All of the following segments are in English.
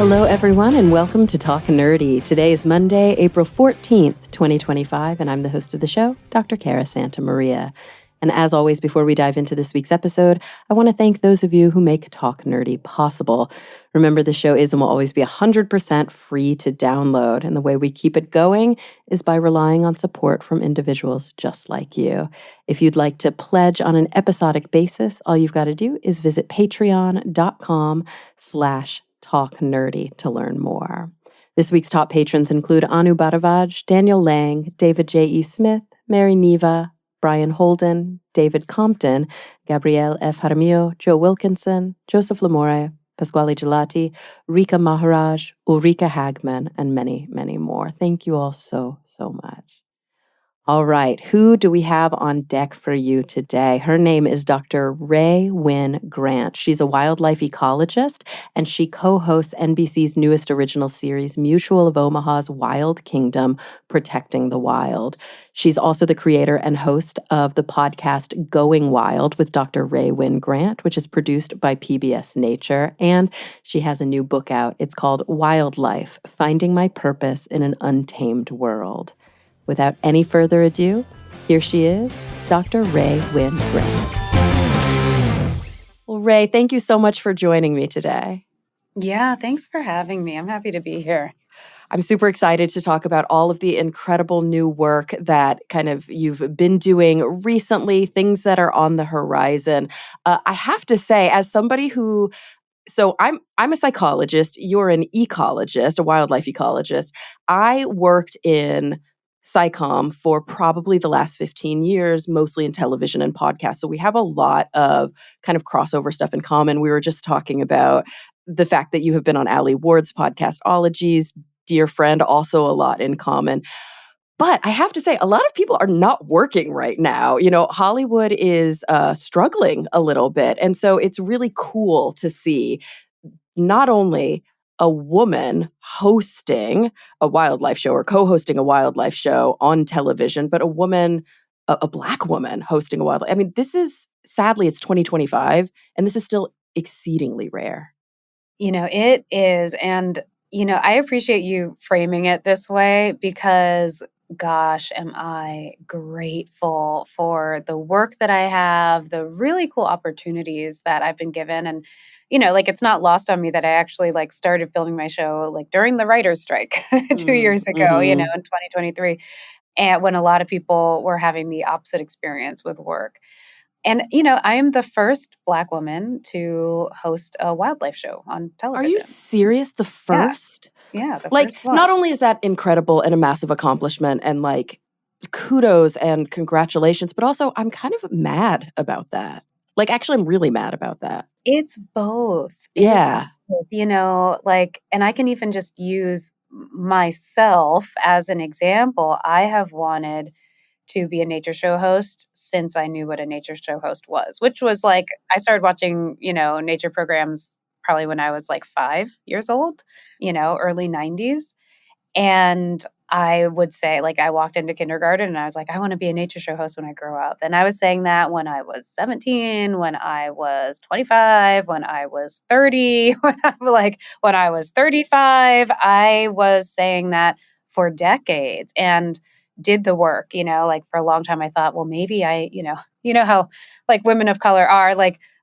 Hello, everyone, and welcome to Talk Nerdy. Today is Monday, April 14th, 2025, and I'm the host of the show, Dr. Cara Santa Maria. And as always, before we dive into this week's episode, I want to thank those of you who make Talk Nerdy possible. Remember, the show is and will always be 100% free to download, and the way we keep it going is by relying on support from individuals just like you. If you'd like to pledge on an episodic basis, all you've got to do is visit patreon.com/Talk Nerdy to learn more. This week's top patrons include Anu Bharavaj, Daniel Lang, David J.E. Smith, Mary Neva, Brian Holden, David Compton, Gabrielle F. Jaramillo, Joe Wilkinson, Joseph Lamore, Pasquale Gelati, Rika Maharaj, Ulrika Hagman, and many, many more. Thank you all so much. All right, who do we have on deck for you today? Her name is Dr. Rae Wynn-Grant. She's a wildlife ecologist, and she co-hosts NBC's newest original series, Mutual of Omaha's Wild Kingdom, Protecting the Wild. She's also the creator and host of the podcast Going Wild with Dr. Rae Wynn-Grant, which is produced by PBS Nature, and she has a new book out. It's called Wildlife: Finding My Purpose in an Untamed World. Without any further ado, here she is, Dr. Rae Wynn-Grant. Well, Rae, thank you so much for joining me today. Yeah, thanks for having me. I'm happy to be here. I'm super excited to talk about all of the incredible new work that you've been doing recently, things that are on the horizon. I have to say, as somebody who I'm a psychologist, you're an ecologist, a wildlife ecologist. I worked in psychom for probably the last 15 years, mostly in television and podcasts. So we have a lot of kind of crossover stuff in common. We were just talking about the fact that you have been on Ali Ward's podcast, Ologies, dear friend, also a lot in common. But I have to say, a lot of people are not working right now. You know, Hollywood is struggling a little bit. And so it's really cool to see not only a woman hosting a wildlife show or co-hosting a wildlife show on television, but a woman, a Black woman hosting a wildlife. I mean, this is, sadly, it's 2025, and this is still exceedingly rare. It is. And, I appreciate you framing it this way because, gosh, am I grateful for the work that I have, the really cool opportunities that I've been given. And, it's not lost on me that I actually started filming my show during the writer's strike 2 years ago, in 2023, and when a lot of people were having the opposite experience with work. And, I am the first Black woman to host a wildlife show on television. Are you serious? The first? Yeah, the first one. Not only is that incredible and a massive accomplishment and kudos and congratulations, but also I'm kind of mad about that. Actually, I'm really mad about that. It's both. Yeah. And I can even just use myself as an example. I have wanted to be a nature show host since I knew what a nature show host was, which was I started watching, nature programs probably when I was 5 years old, early 90s. And I would say, I walked into kindergarten and I was like, I want to be a nature show host when I grow up. And I was saying that when I was 17, when I was 25, when I was 30, when I was 35, I was saying that for decades and did the work, for a long time. I thought, well, maybe how women of color are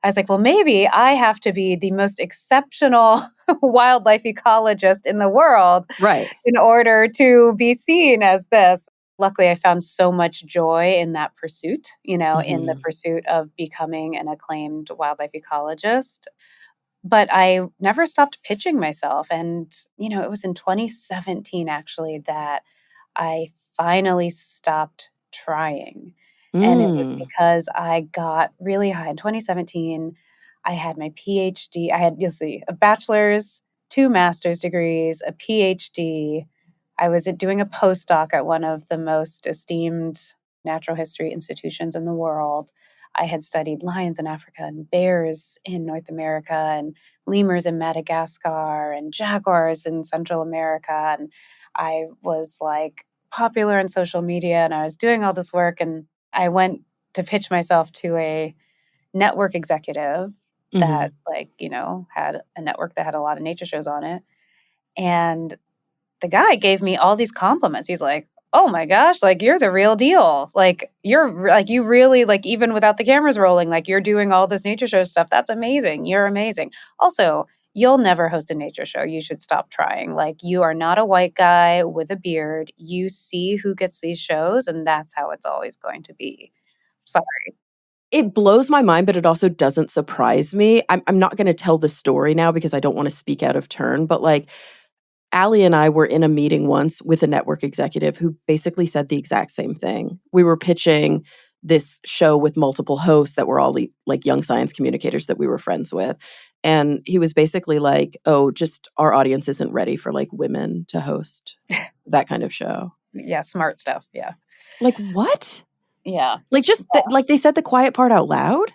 I was like, well, maybe I have to be the most exceptional wildlife ecologist in the world, right, in order to be seen as this. Luckily, I found so much joy in that pursuit, in the pursuit of becoming an acclaimed wildlife ecologist. But I never stopped pitching myself. And, it was in 2017, actually, that I finally stopped trying. And it was because I got really high. In 2017, I had my PhD. I had, you'll see, a bachelor's, 2 master's degrees, a PhD. I was doing a postdoc at one of the most esteemed natural history institutions in the world. I had studied lions in Africa and bears in North America and lemurs in Madagascar and jaguars in Central America. And I was popular on social media and I was doing all this work. And I went to pitch myself to a network executive that had a network that had a lot of nature shows on it. And the guy gave me all these compliments. He's like, "Oh my gosh, like you're the real deal. Like you really like even without the cameras rolling, like you're doing all this nature show stuff. That's amazing. You're amazing. Also, you'll never host a nature show. You should stop trying. Like you are not a white guy with a beard. You see who gets these shows and that's how it's always going to be." Sorry. It blows my mind, but it also doesn't surprise me. I'm not gonna tell the story now because I don't wanna speak out of turn, but, like, Allie and I were in a meeting once with a network executive who basically said the exact same thing. We were pitching this show with multiple hosts that were all like young science communicators that we were friends with. And he was basically like, "Oh, just our audience isn't ready for like women to host that kind of show." Yeah, smart stuff. Yeah. Like, what? Yeah. Like just like they said the quiet part out loud?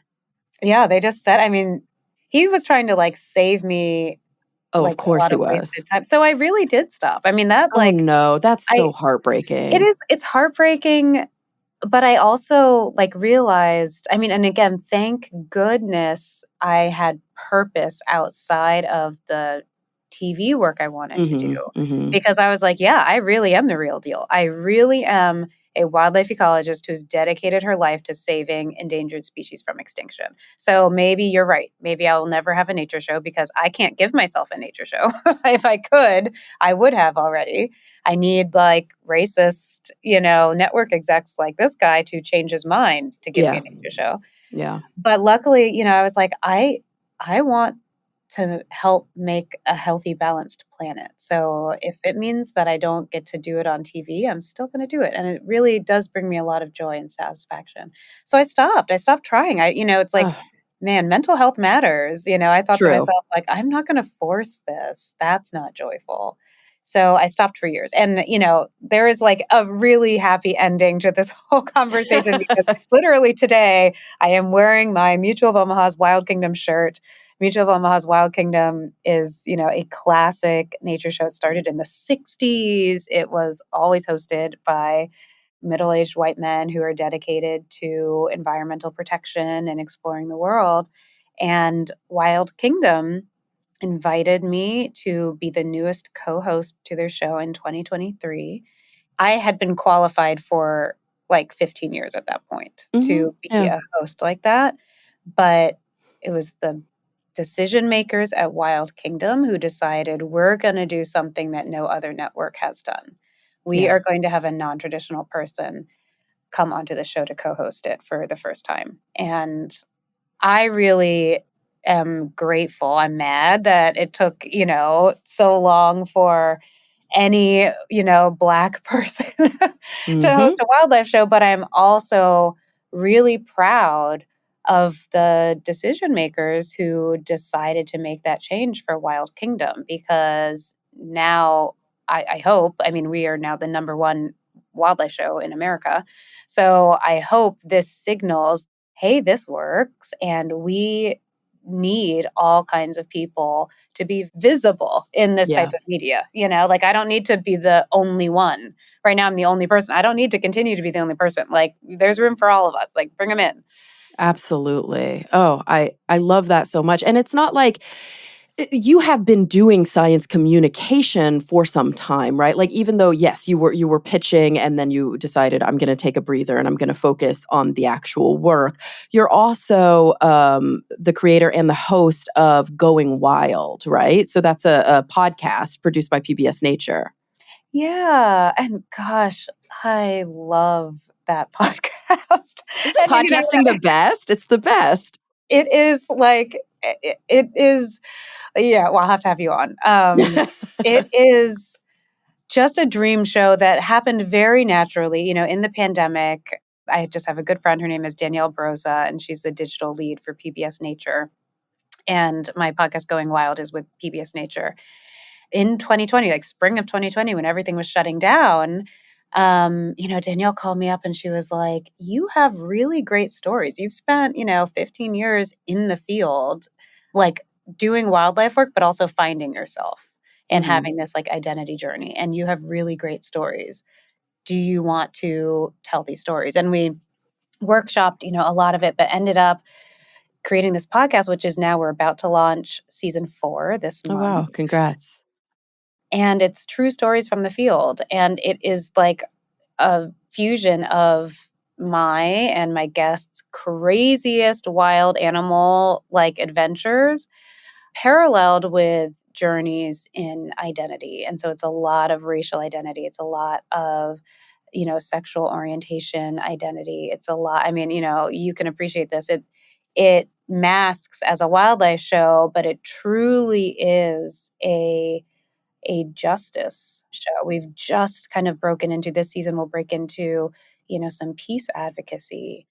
Yeah, they just said, I mean, he was trying to like save me Oh, of like a course lot he of was. wasted time. So I really did stop. I mean, that Oh like no, that's so I heartbreaking. it's heartbreaking, but I also like realized, I mean, and again, thank goodness I had purpose outside of the TV work I wanted to do Mhm, mhm. because I was like, yeah, I really am the real deal. I really am a wildlife ecologist who's dedicated her life to saving endangered species from extinction. So maybe you're right. Maybe I will never have a nature show because I can't give myself a nature show. If I could, I would have already. I need like racist, network execs like this guy to change his mind to give me a Yeah, nature show. yeah. But luckily, I was like, I want to help make a healthy, balanced planet. So if it means that I don't get to do it on TV, I'm still going to do it. And it really does bring me a lot of joy and satisfaction. So I stopped. I stopped trying. It's like, Ugh, man, mental health matters. I thought to true. myself, like, I'm not going to force this. That's not joyful. So I stopped for years. And, there is like a really happy ending to this whole conversation because literally today I am wearing my Mutual of Omaha's Wild Kingdom shirt. Mutual of Omaha's Wild Kingdom is, a classic nature show. It started in the 60s. It was always hosted by middle-aged white men who are dedicated to environmental protection and exploring the world. And Wild Kingdom invited me to be the newest co-host to their show in 2023. I had been qualified for like 15 years at that point Mhm, to be yeah, a host like that, but it was the decision makers at Wild Kingdom who decided we're going to do something that no other network has done. We yeah. are going to have a non-traditional person come onto the show to co-host it for the first time. And I really am grateful. I'm mad that it took, so long for any, Black person to Mhm, host a wildlife show, but I'm also really proud of the decision makers who decided to make that change for Wild Kingdom because now I hope, I mean, we are now the number one wildlife show in America. So I hope this signals, hey, this works. And we need all kinds of people to be visible in this type yeah. of media. Like I don't need to be the only one. Right now, I'm the only person. I don't need to continue to be the only person. Like there's room for all of us. Like bring them in. Absolutely. Oh, I love that so much, and it's not like you have been doing science communication for some time, right? Like, even though, yes, you were pitching and then you decided, "I'm gonna take a breather and I'm gonna focus on the actual work," you're also, the creator and the host of Going Wild, right? So that's a podcast produced by PBS Nature. Yeah. And gosh, I love that podcast. Isn't And podcasting the best? It's the best. it is like it is. Yeah, well, I'll have to have you on. It is just a dream show that happened very naturally. In the pandemic, I just have a good friend. Her name is Danielle Broza, and she's the digital lead for PBS Nature. And my podcast, Going Wild, is with PBS Nature. In 2020, like spring of 2020, when everything was shutting down, Danielle called me up and she was like, "You have really great stories. You've spent, 15 years in the field, like doing wildlife work, but also finding yourself and Mhm. having this like identity journey. And you have really great stories. Do you want to tell these stories?" And we workshopped, a lot of it, but ended up creating this podcast, which is now we're about to launch season 4 this Oh, wow, month. congrats. And it's true stories from the field. And it is like a fusion of my and my guests' craziest wild animal like adventures paralleled with journeys in identity. And so it's a lot of racial identity. It's a lot of, sexual orientation identity. It's a lot. I mean, you can appreciate this. It masks as a wildlife show, but it truly is a justice show. We've just kind of broken into this season. We'll break into, some peace advocacy,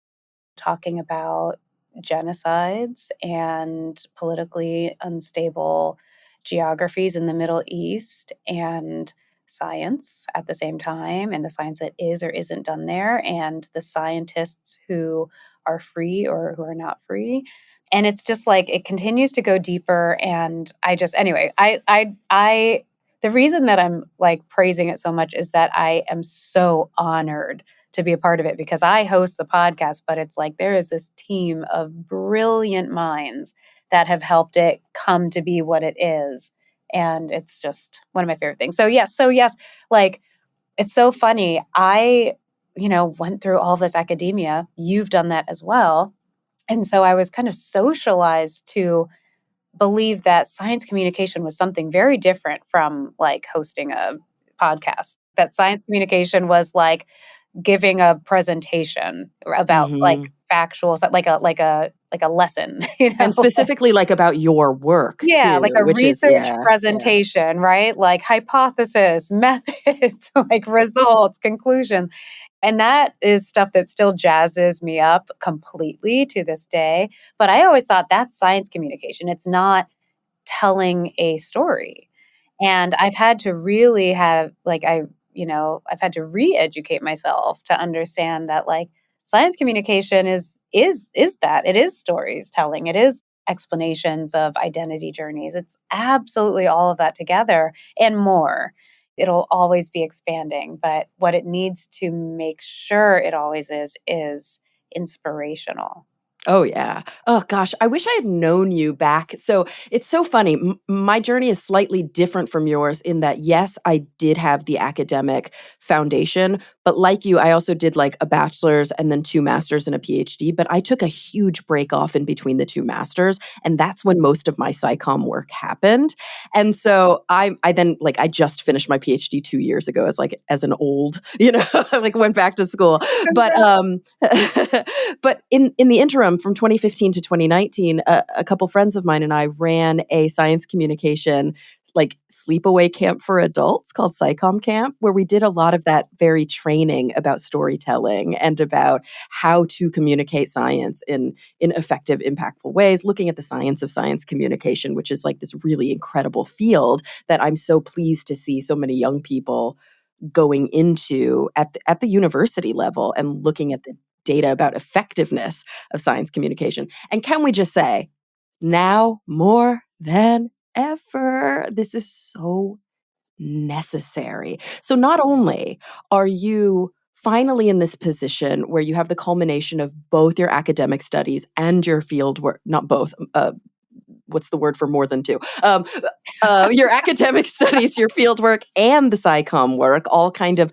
talking about genocides and politically unstable geographies in the Middle East and science at the same time, and the science that is or isn't done there, and the scientists who are free or who are not free. And it's just like it continues to go deeper. And anyway, the reason that I'm like praising it so much is that I am so honored to be a part of it, because I host the podcast, but it's like there is this team of brilliant minds that have helped it come to be what it is. And it's just one of my favorite things. So yes, like it's so funny. I, went through all this academia. You've done that as well. And so I was kind of socialized to believe that science communication was something very different from like hosting a podcast. That science communication was like giving a presentation about like Mhm. factual, like a lesson, And specifically, like, about your work Yeah, too, like a which is research yeah. presentation, right? Like hypothesis, methods, like results, conclusions. And that is stuff that still jazzes me up completely to this day. But I always thought that's science communication. It's not telling a story. And I've had to really have like I've had to re-educate myself to understand that like science communication is that it is stories telling, it is explanations of identity journeys. It's absolutely all of that together and more. It'll always be expanding, but what it needs to make sure it always is inspirational. Oh, yeah. Oh, gosh, I wish I had known you back. So it's so funny. My journey is slightly different from yours in that, yes, I did have the academic foundation, but like you, I also did like a bachelor's and then 2 masters and a PhD. But I took a huge break off in between the 2 masters, and that's when most of my psychom work happened. And so I then like I just finished my PhD 2 years ago as an old, like went back to school. But but in the interim, from 2015 to 2019, a couple friends of mine and I ran a science communication like sleepaway camp for adults called Psychom Camp, where we did a lot of that very training about storytelling and about how to communicate science in effective, impactful ways, looking at the science of science communication, which is like this really incredible field that I'm so pleased to see so many young people going into at the university level and looking at the data about effectiveness of science communication. And can we just say, now more than ever, this is so necessary. So not only are you finally in this position where you have the culmination of both your academic studies and your field work, not both, what's the word for more than two? Your academic studies, your field work, and the SciComm work, all kind of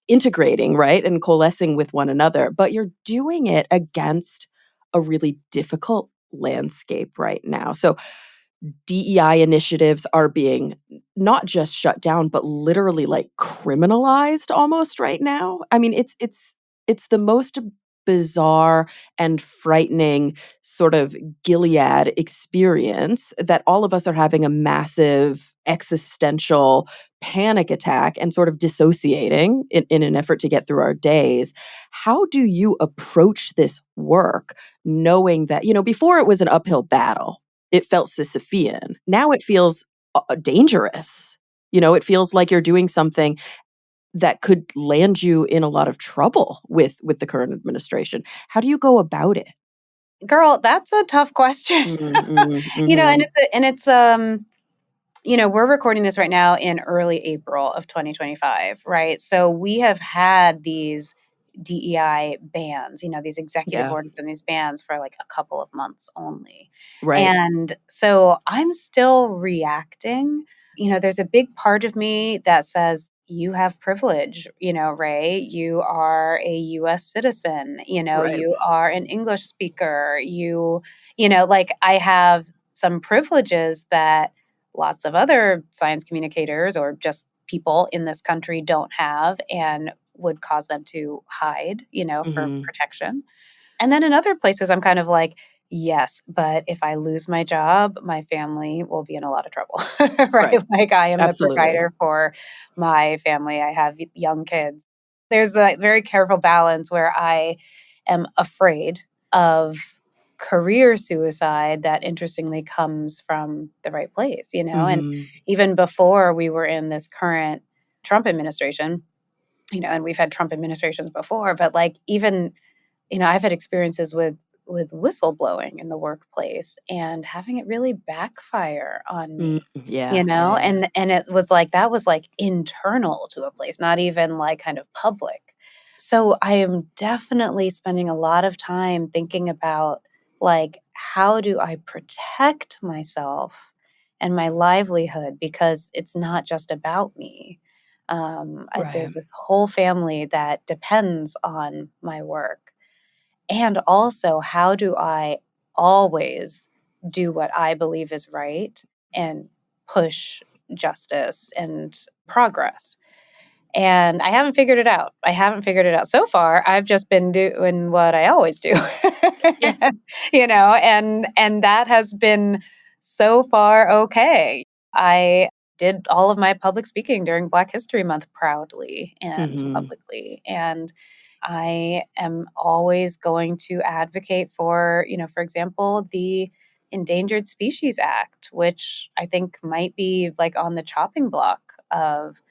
integrating, right, and coalescing with one another. But you're doing it against a really difficult landscape right now. So DEI initiatives are being not just shut down, but literally like criminalized almost right now. I mean, it's the most bizarre and frightening sort of Gilead experience that all of us are having a massive existential panic attack and sort of dissociating in an effort to get through our days. How do you approach this work knowing that, before it was an uphill battle? It felt Sisyphean. Now it feels dangerous. It feels like you're doing something that could land you in a lot of trouble with the current administration. How do you go about it? Girl, that's a tough question. Mm, mm, And mhm. we're recording this right now in early April of 2025, right? So we have had these DEI bans, these executive Yeah, orders and these bans for like a couple of months only. right. And so I'm still reacting. there's a big part of me that says, you have privilege, Ray. You are a US citizen, Right. you are an English speaker. Like I have some privileges that lots of other science communicators or just people in this country don't have and would cause them to hide, for Mhm. protection. And then in other places, I'm kind of like, yes, but if I lose my job, my family will be in a lot of trouble, right? Right. Like I am the Absolutely. provider for my family. I have young kids. There's a very careful balance where I am afraid of career suicide that interestingly comes from the right place, and Mhm. even before we were in this current Trump administration, and we've had Trump administrations before, but like even I've had experiences with whistleblowing in the workplace and having it really backfire on Mm, me. yeah, yeah, yeah. And it was like that was like internal to a place, not even like kind of public. So I am definitely spending a lot of time thinking about like how do I protect myself and my livelihood because it's not just about me. Right. There's this whole family that depends on my work. And also, how do I always do what I believe is right and push justice and progress? And I haven't figured it out. I haven't figured it out. So far, I've just been doing what I always do. Yeah. And that has been so far okay. I did all of my public speaking during Black History Month proudly and Mhm. publicly. And I am always going to advocate for, for example, the Endangered Species Act, which I think might be like on the chopping block of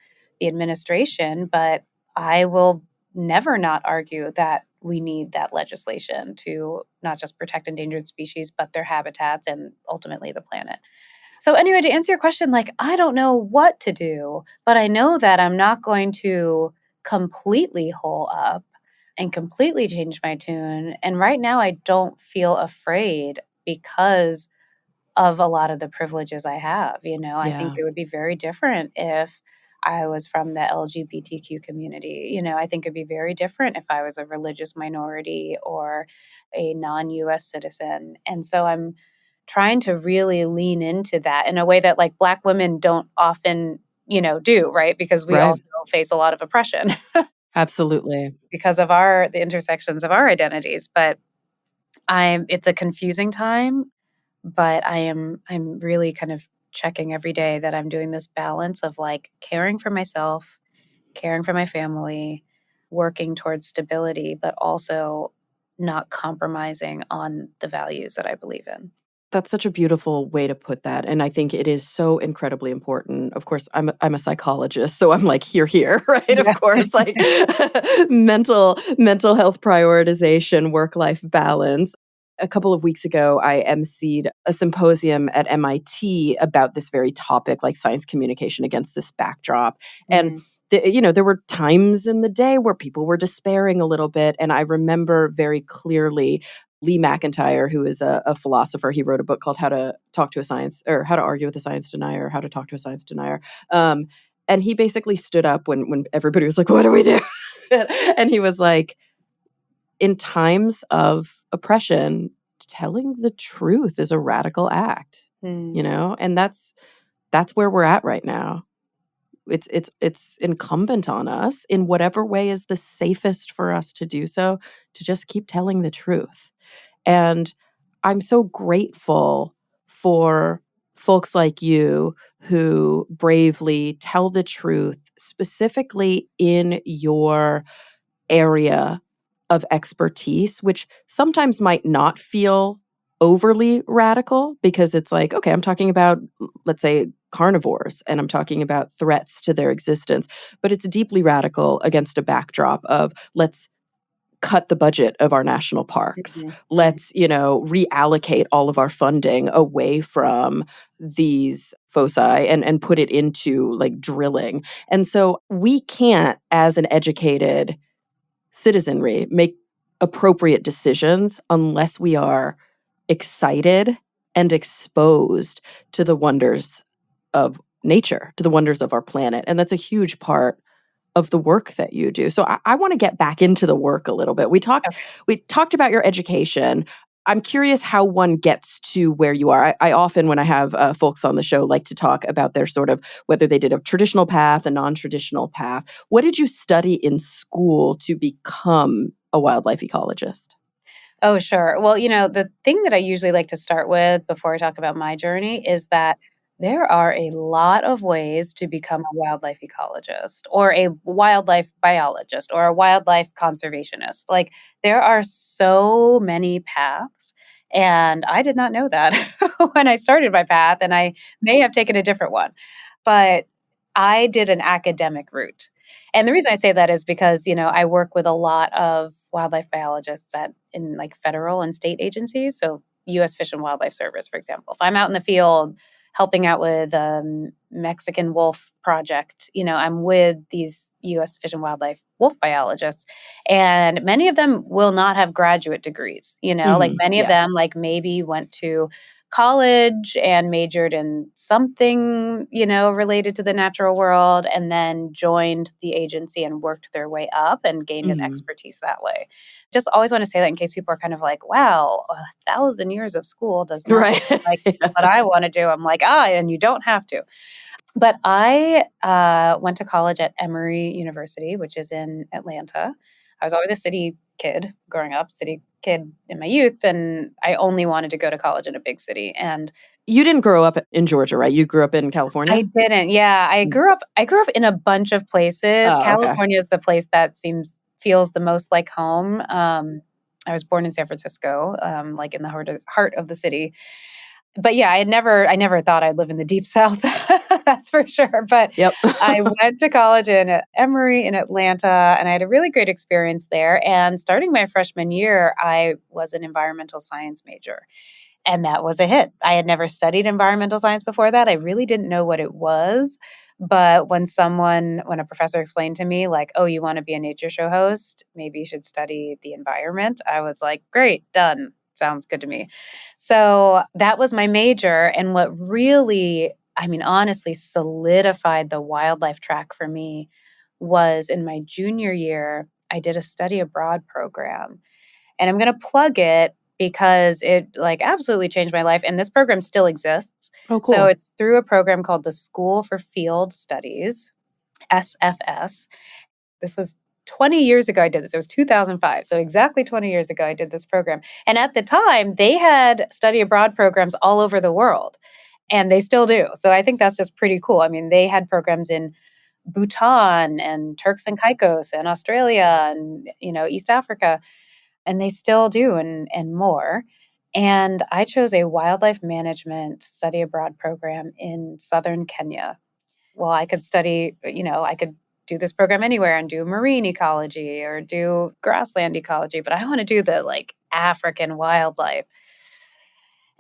the administration, but I will never not argue that we need that legislation to not just protect endangered species, but their habitats and ultimately the planet. So, anyway, to answer your question, like, I don't know what to do, but I know that I'm not going to completely hole up and completely change my tune. And right now, I don't feel afraid because of a lot of the privileges I have. I think Yeah. it would be very different if I was from the LGBTQ community. I think it'd be very different if I was a religious minority or a non US citizen. And so I'm trying to really lean into that in a way that like Black women don't often, do, right? Because we Right. also face a lot of oppression Absolutely. because of the intersections of our identities. But it's a confusing time, but I'm really kind of checking every day that I'm doing this balance of like caring for myself, caring for my family, working towards stability, but also not compromising on the values that I believe in. That's such a beautiful way to put that, and I think it is so incredibly important. Of course, I'm a psychologist, so I'm like, "Here," right? Of Yeah. course, like, mental health prioritization, work-life balance. A couple of weeks ago, I emceed a symposium at MIT about this very topic, like science communication against this backdrop, and Mm, there were times in the day where people were despairing a little bit, and I remember very clearly Lee McIntyre, who is a philosopher. He wrote a book called How to Talk to a Science or How to Argue with a Science Denier, or How to Talk to a Science Denier. Um, and he basically stood up when everybody was like, "What do we do?" And he was like, "In times of oppression, telling the truth is a radical act." mm, And that's where we're at right now. It's incumbent on us in whatever way is the safest for us to do so to just keep telling the truth. And I'm so grateful for folks like you who bravely tell the truth, specifically in your area of expertise, which sometimes might not feel overly radical because it's like, okay, I'm talking about, let's say, carnivores and I'm talking about threats to their existence, but it's deeply radical against a backdrop of let's cut the budget of our national parks. mhm, mhm, Let's, reallocate all of our funding away from these foci and put it into like drilling. And so we can't, as an educated citizenry, make appropriate decisions unless we are excited and exposed to the wonders of nature, to the wonders of our planet. And that's a huge part of the work that you do. So I want to get back into the work a little bit. We talked about your education. I'm curious how one gets to where you are. I often, when I have folks on the show, like to talk about their sort of whether they did a traditional path, a non-traditional path. What did you study in school to become a wildlife ecologist? Oh, sure. Well, the thing that I usually like to start with before I talk about my journey is that there are a lot of ways to become a wildlife ecologist or a wildlife biologist or a wildlife conservationist. Like, there are so many paths. And I did not know that when I started my path, and I may have taken a different one. But I did an academic route. And the reason I say that is because, I work with a lot of wildlife biologists in like federal and state agencies. So US Fish and Wildlife Service, for example. If I'm out in the field helping out with Mexican wolf project, I'm with these US Fish and Wildlife wolf biologists. And many of them will not have graduate degrees, like many of Yeah. them like maybe went to college and majored in something, related to the natural world, and then joined the agency and worked their way up and gained an Hmm. expertise that way. Just always want to say that in case people are kind of like, wow, 1,000 years of school does not Right. sound like what Yeah. I want to do. I'm like, and you don't have to. But I went to college at Emory University, which is in Atlanta. I was always a city kid growing up, city kid in my youth, and I only wanted to go to college in a big city. And You didn't grow up in Georgia, right? You grew up in California? I didn't. Yeah, Mm. I grew up in a bunch of places. Oh, okay. California is the place that feels the most like home. I was born in San Francisco, like in the heart of the city. But yeah, I never thought I'd live in the deep South. That's for sure. But Yep. I went to college in Emory in Atlanta, and I had a really great experience there. And starting my freshman year, I was an environmental science major. And that was a hit. I had never studied environmental science before that. I really didn't know what it was. But when a professor explained to me, like, oh, you want to be a nature show host? Maybe you should study the environment. I was like, great, done. Sounds good to me. So that was my major. And what really, honestly solidified the wildlife track for me was in my junior year, I did a study abroad program. And I'm going to plug it because it like absolutely changed my life. And this program still exists. Oh, So cool. it's through a program called the School for Field Studies, SFS. This was 20 years ago I did this. It was 2005. So exactly 20 years ago I did this program. And at the time, they had study abroad programs all over the world. And they still do. So I think that's just pretty cool. They had programs in Bhutan and Turks and Caicos and Australia and East Africa, and they still do, and more. And I chose a wildlife management study abroad program in southern Kenya. Well, I could study, I could do this program anywhere and do marine ecology or do grassland ecology, but I want to do the like African wildlife.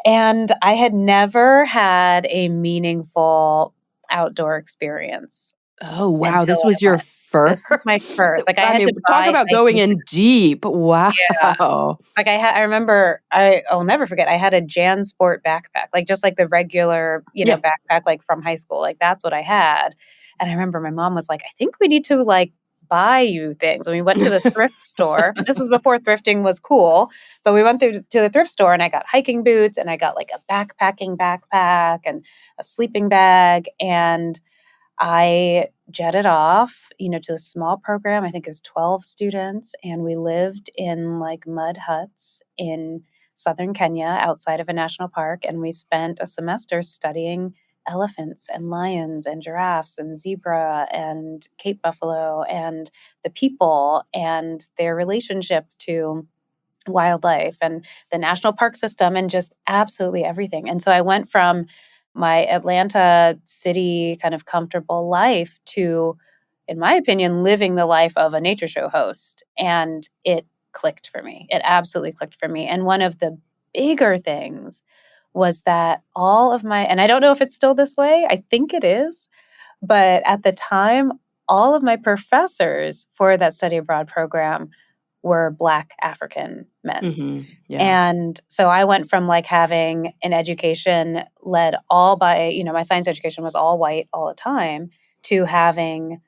And I had never had a meaningful outdoor experience Oh, wow. until This I was your went. first. This was my first. Like, I I had mean, to talk buy about going hiking. in deep. Yeah. Wow. Like I remember I'll never forget, I had a JanSport backpack, like just like the regular, Yeah. backpack like from high school. Like that's what I had. And I remember my mom was like, I think we need to like buy you things. And we went to the thrift store. This was before thrifting was cool. But we went to the thrift store and I got hiking boots and I got like a backpacking backpack and a sleeping bag. And I jetted off, to a small program. I think it was 12 students, and we lived in like mud huts in southern Kenya outside of a national park. And we spent a semester studying elephants and lions and giraffes and zebra and Cape buffalo and the people and their relationship to wildlife and the national park system and just absolutely everything. And so I went from my Atlanta city kind of comfortable life to, in my opinion, living the life of a nature show host. And it clicked for me. It absolutely clicked for me. And one of the bigger things was that and I don't know if it's still this way, I think it is, but at the time, all of my professors for that study abroad program were Black African men. Yeah. And so I went from like having an education led all by, my science education was all white all the time, to having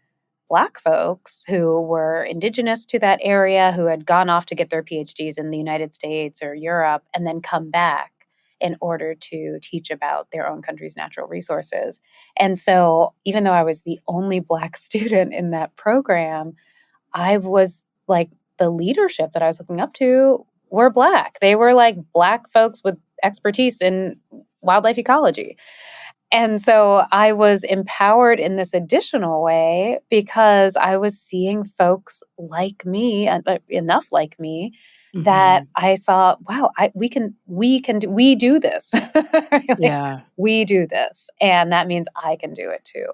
Black folks who were indigenous to that area, who had gone off to get their PhDs in the United States or Europe, and then come back in order to teach about their own country's natural resources. And so, even though I was the only Black student in that program, I was like, the leadership that I was looking up to were Black. They were like Black folks with expertise in wildlife ecology. And so I was empowered in this additional way because I was seeing folks like me, enough like me, that I saw, wow, we do this. Like, Yeah. we do this. And that means I can do it too.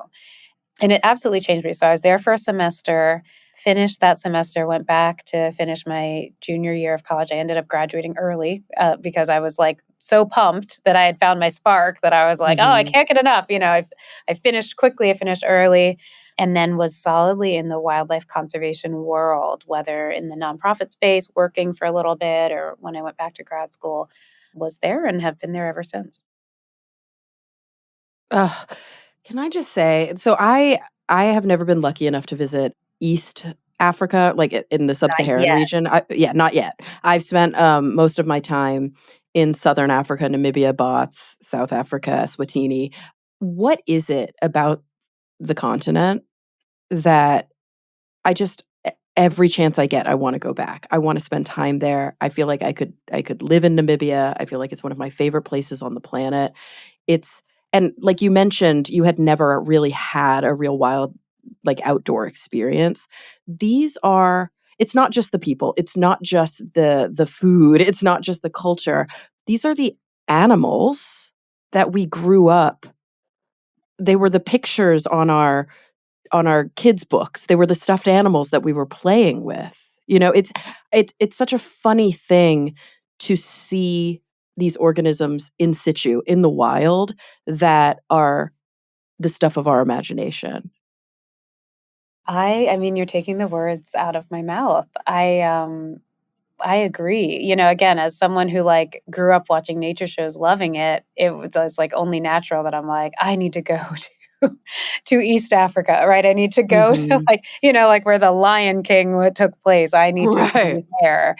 And it absolutely changed me. So I was there for a semester, finished that semester, went back to finish my junior year of college. I ended up graduating early because I was like so pumped that I had found my spark that I was like, oh, I can't get enough. I finished quickly, I finished early, and then was solidly in the wildlife conservation world, whether in the nonprofit space, working for a little bit, or when I went back to grad school, was there and have been there ever since. Can I just say, so I have never been lucky enough to visit East Africa, like in the Not sub-Saharan yet. region. Yeah, not yet. I've spent most of my time in Southern Africa, Namibia, Bots, South Africa, Swatini. What is it about the continent that I just every chance I get, I want to go back. I want to spend time there. I feel like I could live in Namibia. I feel like it's one of my favorite places on the planet. It's and like you mentioned, you had never really had a real wild, like, outdoor experience. These are it's not just the people, it's not just the food, it's not just the culture. These are the animals that we grew up. They were the pictures on our kids' books. They were the stuffed animals that we were playing with. It's such a funny thing to see these organisms in situ, in the wild, that are the stuff of our imagination. I mean, you're taking the words out of my mouth. I agree. Again, as someone who like grew up watching nature shows, loving it, it's like only natural that I'm like, I need to go to East Africa, right? I need to go to Mhm. like where the Lion King took place. I need to Right. be there.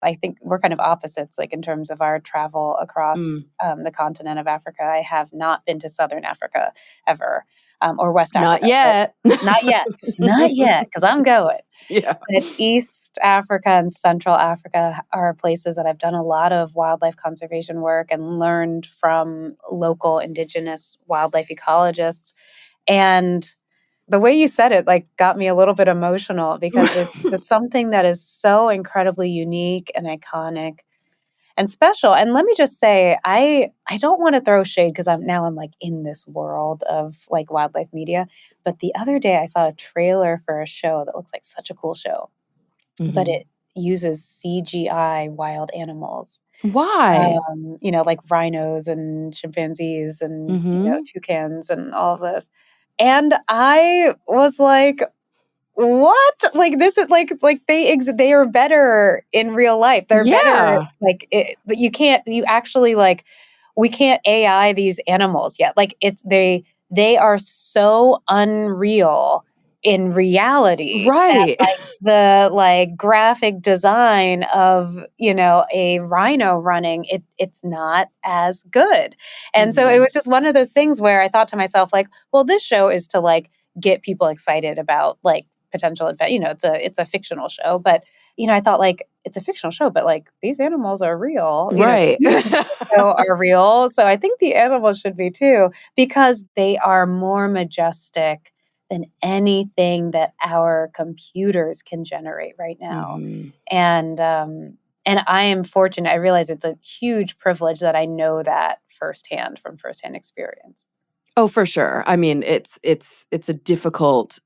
I think we're kind of opposites, like in terms of our travel across Mm. the continent of Africa. I have not been to Southern Africa ever, or West Not Africa, but yet. not yet, because I'm going. Yeah. But East Africa and Central Africa are places that I've done a lot of wildlife conservation work and learned from local indigenous wildlife ecologists. And the way you said it, like, got me a little bit emotional because there's just something that is so incredibly unique and iconic and special. And let me just say, I don't want to throw shade because I'm like in this world of like wildlife media. But the other day I saw a trailer for a show that looks like such a cool show, but Mhm. it uses CGI wild animals. Why? Like rhinos and chimpanzees and Mhm. toucans and all of this. And I was like, what? Like, this is like they are better in real life. They're better, Yeah. like, but you actually, like, we can't AI these animals yet. Like, they are so unreal in reality that, Right. like, the, like, graphic design of, a rhino running, it's not as good. And so it Mhm. was just one of those things where I thought to myself, like, well, this show is to, like, get people excited about, like, potential adventure. It's a fictional show, but I thought, like, it's a fictional show, but like these animals are real. The Right. humans in the show are real, so I think the animals should be too because they are more majestic than anything that our computers can generate right now. Mhm. And I am fortunate. I realize it's a huge privilege that I know that firsthand from firsthand experience. Oh, for sure. I mean, it's a difficult,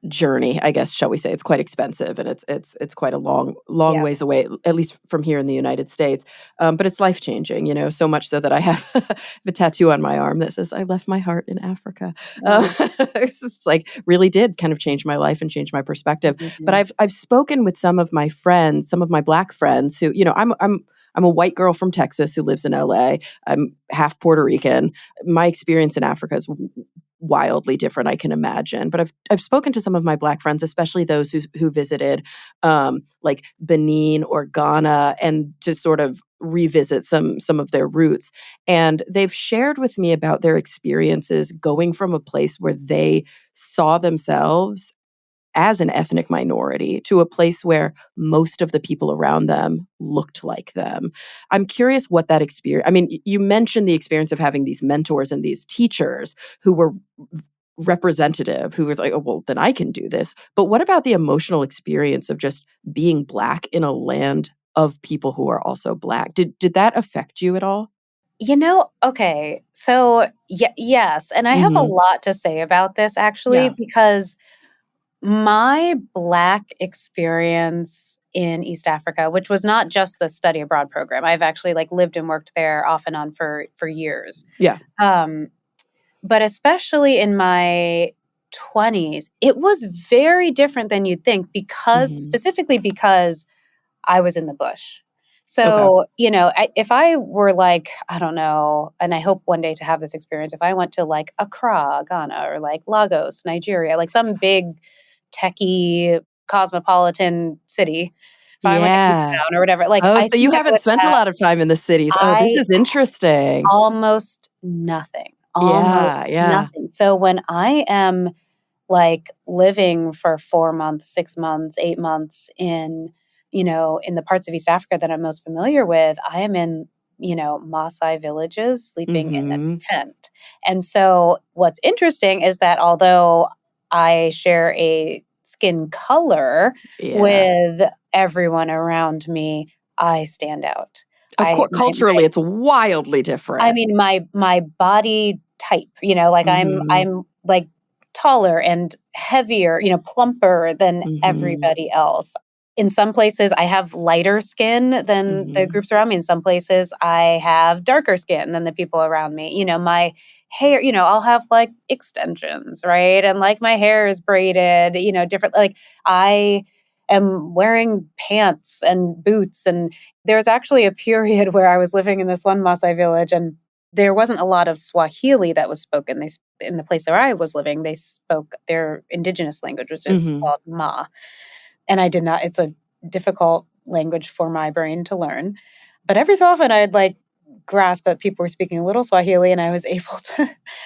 journey, I guess, shall we say. It's quite expensive, and it's quite a long Yeah. ways away, at least from here in the United States. But it's life changing, so much so that I have a tattoo on my arm that says "I left my heart in Africa." Oh. It's just like really did kind of change my life and change my perspective. But Mhm. I've spoken with some of my friends, some of my Black friends who, I'm a white girl from Texas who lives in LA. I'm half Puerto Rican. My experience in Africa is wildly different, I can imagine. But I've spoken to some of my Black friends, especially those who visited like Benin or Ghana, and to sort of revisit some of their roots. And they've shared with me about their experiences going from a place where they saw themselves as an ethnic minority to a place where most of the people around them looked like them. I'm curious what that experience, I mean, you mentioned the experience of having these mentors and these teachers who were representative, who was like, oh, well, then I can do this. But what about the emotional experience of just being Black in a land of people who are also Black? Did that affect you at all? Okay. So, yes, and I have a Hmm. lot to say about this actually Yeah. because my Black experience in East Africa, which was not just the study abroad program. I've actually like lived and worked there off and on for years. Yeah. Um, but especially in my 20s, it was very different than you'd think Hmm. specifically because I was in the bush. Okay. So, if I were like, I don't know, and I hope one day to have this experience, if I went to like Accra, Ghana, or like Lagos, Nigeria, like some big techie cosmopolitan city, if I went to Cape Yeah. Town or whatever, like Oh, I so think you I haven't would spent a have, lot of time in the cities. Oh, this I is interesting. almost nothing, Yeah, almost yeah. nothing. So when I am like living for 4 months, 6 months, 8 months in the parts of East Africa that I'm most familiar with, I am in, Maasai villages sleeping in a Mhm. tent. And so what's interesting is that although I share a skin color Yeah. with everyone around me, I stand out. Of I course, my my culturally, it's wildly I different. mean, my body type, like Mhm. I'm like taller and heavier, plumper than Mhm. everybody else. In some places, I have lighter skin than the Mhm. groups around me. In some places, I have darker skin than the people around me. My hair, I'll have like extensions, right? And like my hair is braided, different. Like I am wearing pants and boots, and there's actually a period where I was living in this one Maasai village, and there wasn't a lot of Swahili that was spoken. In the place where I was living, they spoke their indigenous language, which is Mhm. called Ma. And I did not, it's a difficult language for my brain to learn. But every so often I'd like grasp that people were speaking a little Swahili, and I was able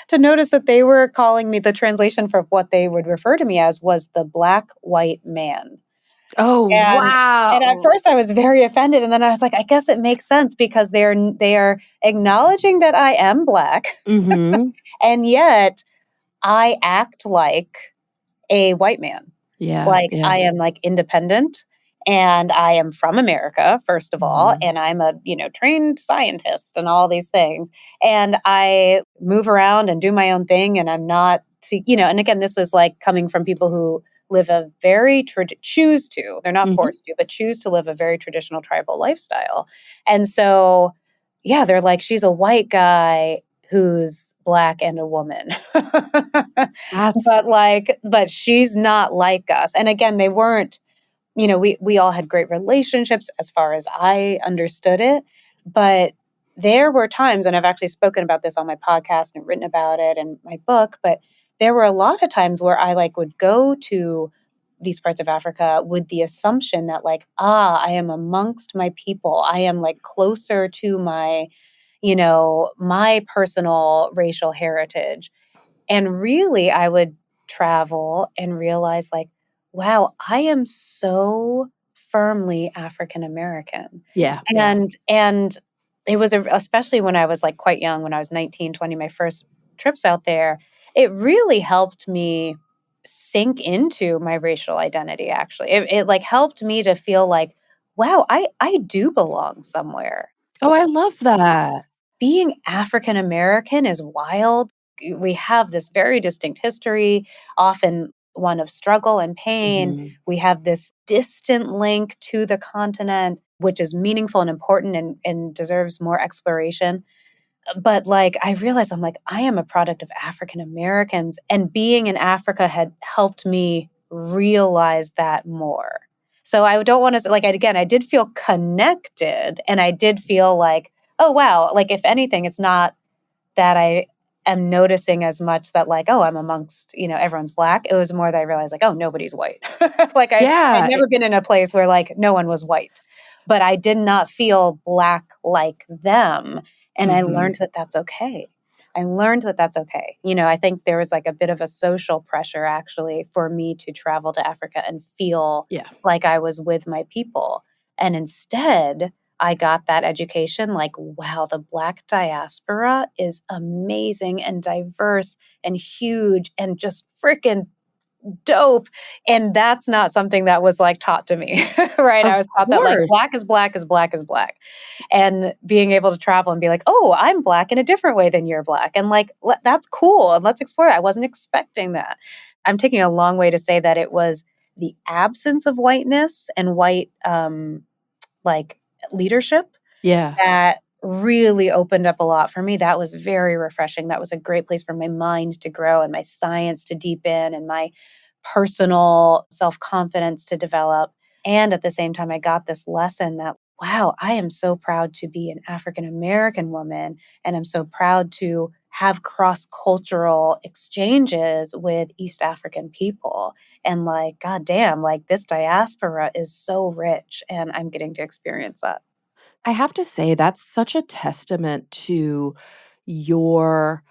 to notice that they were calling me, the translation for what they would refer to me as was the black white man. Oh, And at wow. first I was very offended, and then I was like, I guess it makes sense because they are acknowledging that I am Black, Mhm. and yet I act like a white man. Yeah, Like, yeah. I am, like, independent, and I am from America, first of all, Mhm. and I'm a, trained scientist and all these things, and I move around and do my own thing, and I'm not and again, this is, like, coming from people who live a very choose to, they're not Mhm. forced to, but choose to live a very traditional tribal lifestyle, and so, yeah, they're like, "She's a white guy who's Black and a woman." That's But she's not like us. And again, they weren't, we all had great relationships as far as I understood it, but there were times, and I've actually spoken about this on my podcast and written about it in my book, but there were a lot of times where I like would go to these parts of Africa with the assumption that like, I am amongst my people. I am like closer to my personal racial heritage. And really, I would travel and realize, like, wow, I am so firmly African American. yeah, yeah. And it was especially when I was like quite young, when I was 19, 20, my first trips out there, it really helped me sink into my racial identity, actually. It like helped me to feel like, wow, I do belong somewhere. Oh, I love that. Being African American is wild. We have this very distinct history, often one of struggle and pain. Mhm. We have this distant link to the continent, which is meaningful and important and deserves more exploration. But like, I realized I'm like, I am a product of African Americans, and being in Africa had helped me realize that more. So I don't want to, like, again, I did feel connected, and I did feel like, oh, wow. Like, if anything, it's not that I am noticing as much that like, oh, I'm amongst, everyone's Black. It was more that I realized like, oh, nobody's white. Like I'd Yeah, never been in a place where like no one was white, but I did not feel Black like them. And I learned mhm. that that's okay. I learned that that's okay. I think there was like a bit of a social pressure actually for me to travel to Africa and feel Yeah. like I was with my people. And instead, I got that education like, wow, the Black diaspora is amazing and diverse and huge and just freaking dope. And that's not something that was like taught to me, right? I Of was taught that like course. Black is Black is Black is Black. And being able to travel and be like, oh, I'm Black in a different way than you're Black. And like, that's cool. And let's explore it. I wasn't expecting that. I'm taking a long way to say that it was the absence of whiteness and white, like leadership Yeah. that really opened up a lot for me. That was very refreshing. That was a great place for my mind to grow and my science to deepen and my personal self-confidence to develop. And at the same time, I got this lesson that, wow, I am so proud to be an African American woman. And I'm so proud to have cross cultural exchanges with East African people. And like, God damn, like this diaspora is so rich and I'm getting to experience that. I have to say that's such a testament to your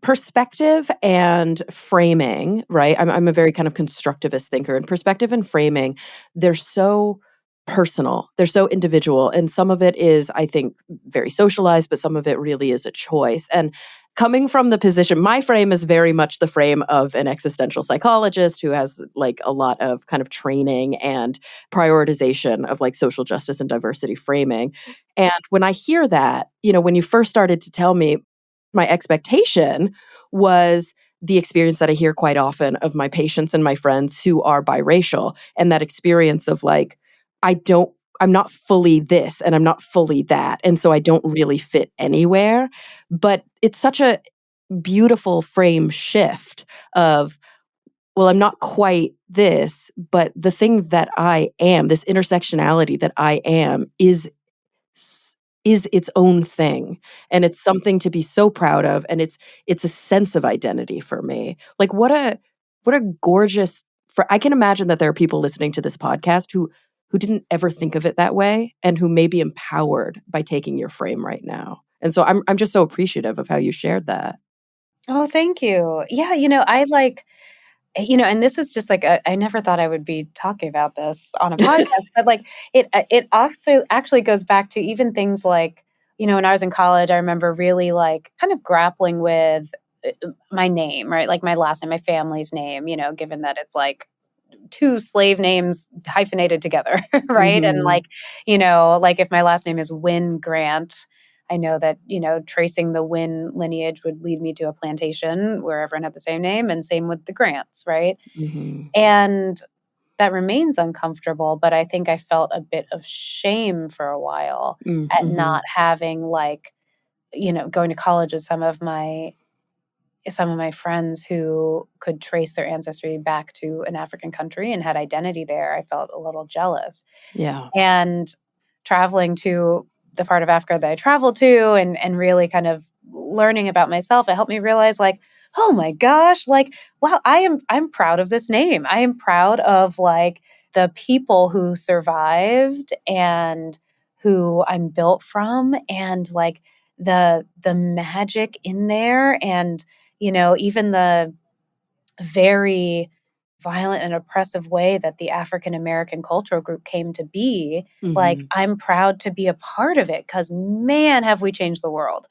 perspective and framing, right? I'm a very kind of constructivist thinker, and perspective and framing, they're so personal, they're so individual, and some of it is, I think, very socialized, but some of it really is a choice. And coming from the position, my frame is very much the frame of an existential psychologist who has like a lot of kind of training and prioritization of like social justice and diversity framing. And when I hear that, when you first started to tell me, my expectation was the experience that I hear quite often of my patients and my friends who are biracial, and that experience of like, I'm not fully this and I'm not fully that. And so I don't really fit anywhere. But it's such a beautiful frame shift of, well, I'm not quite this, but the thing that I am, this intersectionality that I am s- is its own thing, and it's something to be so proud of, and it's a sense of identity for me. Like what a gorgeous for I can imagine that there are people listening to this podcast who didn't ever think of it that way and who may be empowered by taking your frame right now. And so I'm just so appreciative of how you shared that. Oh, thank you. Yeah, I like, and this is just like I never thought I would be talking about this on a podcast, but like it also actually goes back to even things like, when I was in college, I remember really like kind of grappling with my name, right? Like my last name, my family's name, given that it's like two slave names hyphenated together, right? And Mhm. like, like if my last name is Wynn-Grant, I know that, tracing the Wynn lineage would lead me to a plantation where everyone had the same name, and same with the Grants, right? Mhm. And that remains uncomfortable, but I think I felt a bit of shame for a while Mm, at not mhm. having like, going to college with some of my friends who could trace their ancestry back to an African country and had identity there. I felt a little jealous. Yeah. And traveling to the part of Africa that I traveled to and really kind of learning about myself, it helped me realize like, oh my gosh, like, wow, I'm proud of this name. I am proud of like the people who survived and who I'm built from, and like the magic in there, and even the very violent and oppressive way that the African American cultural group came to be, like, Mhm. I'm proud to be a part of it because, man, have we changed the world.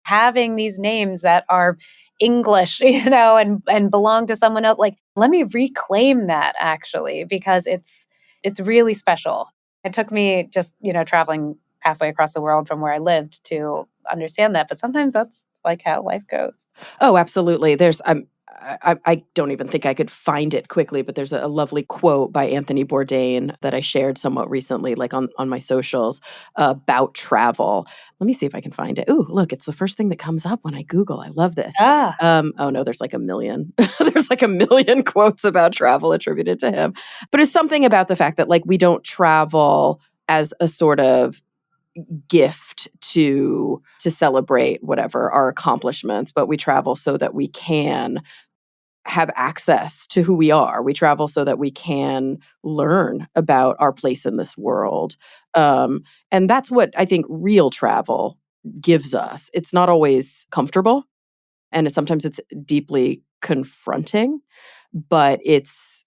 Having these names that are English, and belong to someone else, like, let me reclaim that actually because it's really special. It took me just, traveling halfway across the world from where I lived to understand that, but sometimes that's like how life goes. Oh, absolutely. I don't even think I could find it quickly, but there's a lovely quote by Anthony Bourdain that I shared somewhat recently, like on my socials, about travel. Let me see if I can find it. Ooh, look, it's the first thing that comes up when I Google. I love this. Ah, Oh no, there's like a million. There's like a million quotes about travel attributed to him. But it's something about the fact that like we don't travel as a sort of gift to celebrate whatever our accomplishments, but we travel so that we can have access to who we are. We travel so that we can learn about our place in this world. And that's what I think real travel gives us. It's not always comfortable, and sometimes it's deeply confronting, but it's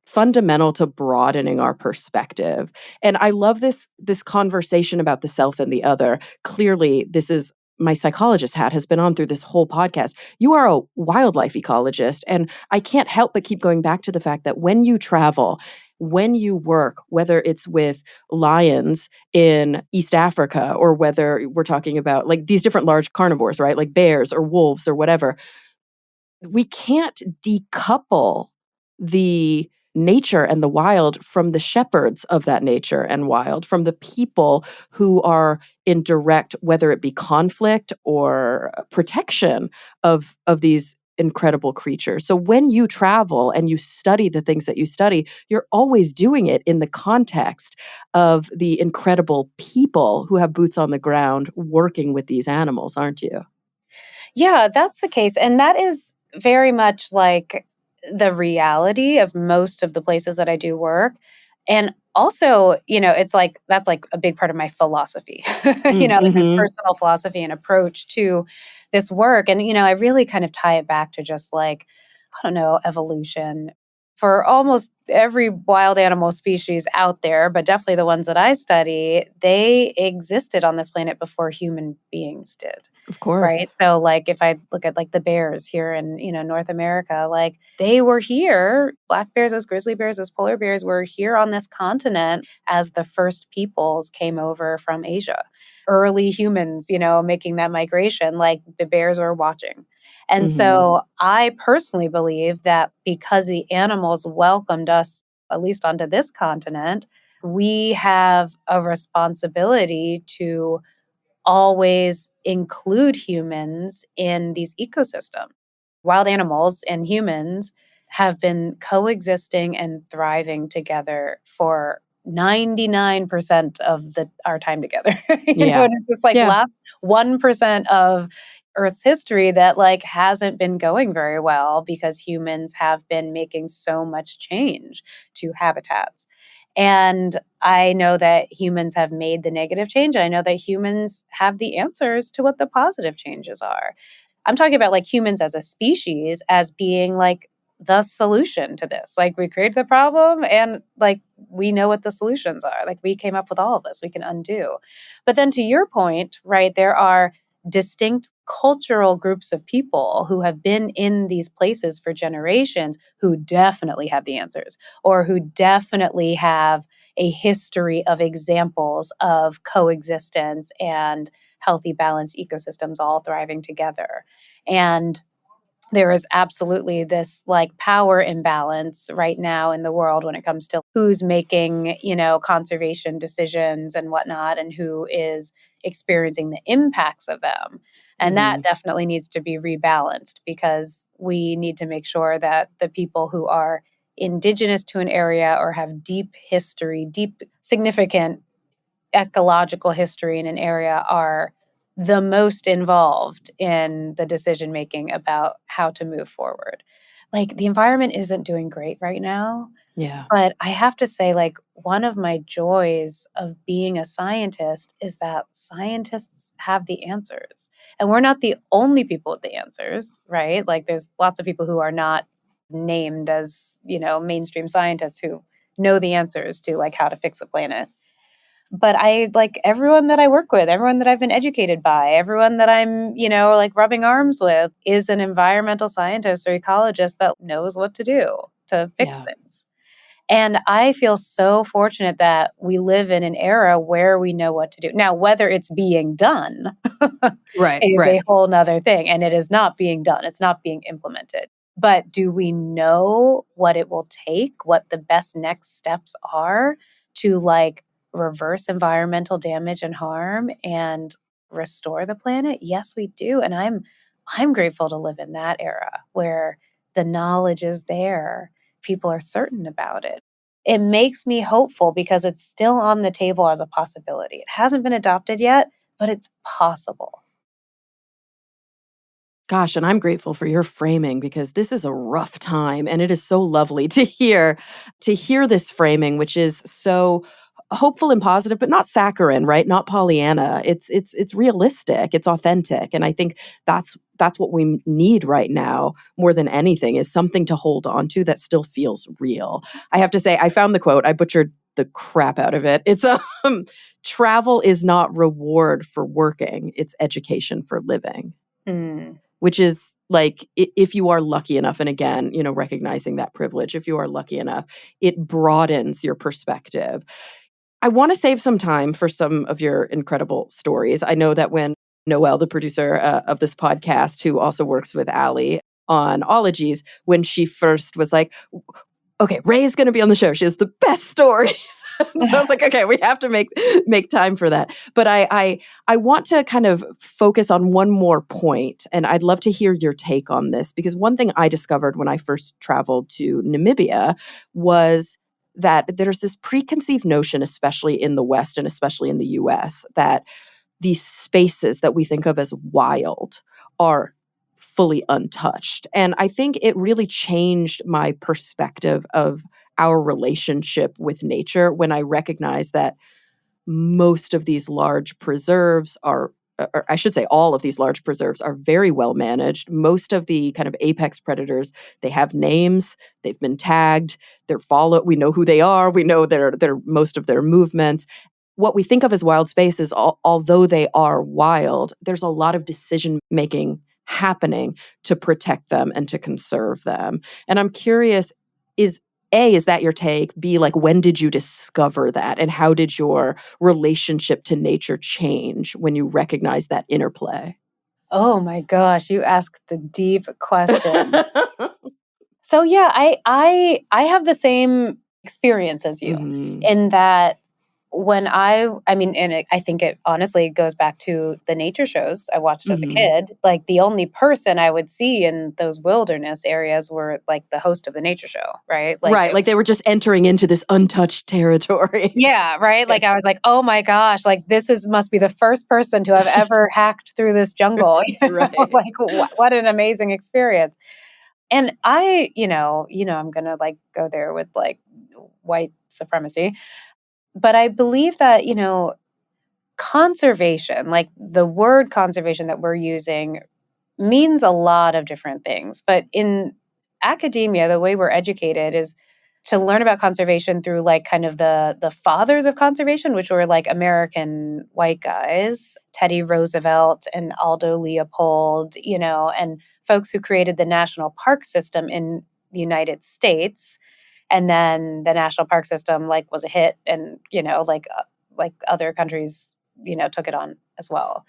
fundamental to broadening our perspective. And I love this conversation about the self and the other. Clearly, this is my psychologist hat has been on through this whole podcast. You are a wildlife ecologist, and I can't help but keep going back to the fact that when you travel, when you work, whether it's with lions in East Africa or whether we're talking about like these different large carnivores, right? Like bears or wolves or whatever, we can't decouple the nature and the wild from the shepherds of that nature and wild, from the people who are in direct, whether it be conflict or protection of these incredible creatures. So when you travel and you study the things that you study, you're always doing it in the context of the incredible people who have boots on the ground working with these animals, aren't you? yeah, that's the case. And that is very much like the reality of most of the places that I do work. And also, it's like that's like a big part of my philosophy, like my Mhm. personal philosophy and approach to this work. And, I really kind of tie it back to just like, I don't know, evolution. For almost every wild animal species out there, but definitely the ones that I study, they existed on this planet before human beings did. Of Right? course. So, like, if I look at, like, the bears here in, North America, like, they were here. Black bears, those grizzly bears, those polar bears were here on this continent as the first peoples came over from Asia. Early humans, making that migration, like, the bears were watching. And Mhm. so I personally believe that because the animals welcomed us, at least onto this continent, we have a responsibility to always include humans in these ecosystems. Wild animals and humans have been coexisting and thriving together for 99% of our time together. Yeah. It's this like Yeah. last 1% of Earth's history that like hasn't been going very well because humans have been making so much change to habitats. And I know that humans have made the negative change. I know that humans have the answers to what the positive changes are. I'm talking about like humans as a species as being like the solution to this. Like we created the problem and like we know what the solutions are. Like we came up with all of this, we can undo. But then to your point, right, there are distinct cultural groups of people who have been in these places for generations who definitely have the answers or who definitely have a history of examples of coexistence and healthy, balanced ecosystems all thriving together. And there is absolutely this like power imbalance right now in the world when it comes to who's making, conservation decisions and whatnot, and who is experiencing the impacts of them. And that Mhm. definitely needs to be rebalanced because we need to make sure that the people who are indigenous to an area or have deep history, deep, significant ecological history in an area are the most involved in the decision making about how to move forward. Like the environment isn't doing great right now, Yeah. but I have to say like one of my joys of being a scientist is that scientists have the answers. And we're not the only people with the answers, right? Like there's lots of people who are not named as, mainstream scientists who know the answers to like how to fix a planet. But I like everyone that I work with, everyone that I've been educated by, everyone that I'm, like rubbing arms with is an environmental scientist or ecologist that knows what to do to fix Yeah. things. And I feel so fortunate that we live in an era where we know what to do. Now, whether it's being done Right, is a right. whole nother thing, and it is not being done. It's not being implemented. But do we know what it will take, what the best next steps are to like reverse environmental damage and harm and restore the planet? Yes, we do. And I'm grateful to live in that era where the knowledge is there. People are certain about it. It makes me hopeful because it's still on the table as a possibility. It hasn't been adopted yet, but it's possible. Gosh, and I'm grateful for your framing because this is a rough time and it is so lovely to hear this framing which is so hopeful and positive but not saccharine, right? Not Pollyanna. It's realistic, it's authentic, and I think that's what we need right now more than anything is something to hold on to that still feels real. I have to say I found the quote, I butchered the crap out of it. It's travel is not reward for working, it's education for living, Mm. which is like if you are lucky enough, and again, recognizing that privilege, if you are lucky enough, it broadens your perspective. I want to save some time for some of your incredible stories. I know that when Noelle, the producer of this podcast, who also works with Allie on Ologies, when she first was like, okay, Ray's going to be on the show. She has the best stories. So I was like, okay, we have to make time for that. But I want to kind of focus on one more point, and I'd love to hear your take on this because one thing I discovered when I first traveled to Namibia was that there's this preconceived notion, especially in the West and especially in the US, that these spaces that we think of as wild are fully untouched. And I think it really changed my perspective of our relationship with nature when I recognized that most of these large preserves are, or I should say, all of these large preserves are very well managed. Most of the kind of apex predators, they have names, they've been tagged, they're followed, we know who they are, we know their most of their movements. What we think of as wild spaces, although they are wild, there's a lot of decision making happening to protect them and to conserve them. And I'm curious, is is that your take? B, like, when did you discover that? And how did your relationship to nature change when you recognized that interplay? Oh my gosh, you asked the deep question. So yeah, I have the same experience as you Mhm. in that when I mean, and I think it honestly goes back to the nature shows I watched as a Mhm. kid. Like the only person I would see in those wilderness areas were like the host of the nature show, right? Like Right, like they were just entering into this untouched territory. yeah, right? Like, I was like, "Oh my gosh, like, this is must be the first person to have ever hacked through this jungle," Right. Like, what an amazing experience. And I'm gonna, like, go there with, like, white supremacy, but I believe that, conservation, like, the word conservation that we're using means a lot of different things. But in academia, the way we're educated is to learn about conservation through like kind of the fathers of conservation, which were like American white guys, Teddy Roosevelt and Aldo Leopold, and folks who created the national park system in the United States. And then the national park system like was a hit, and like other countries took it on as well.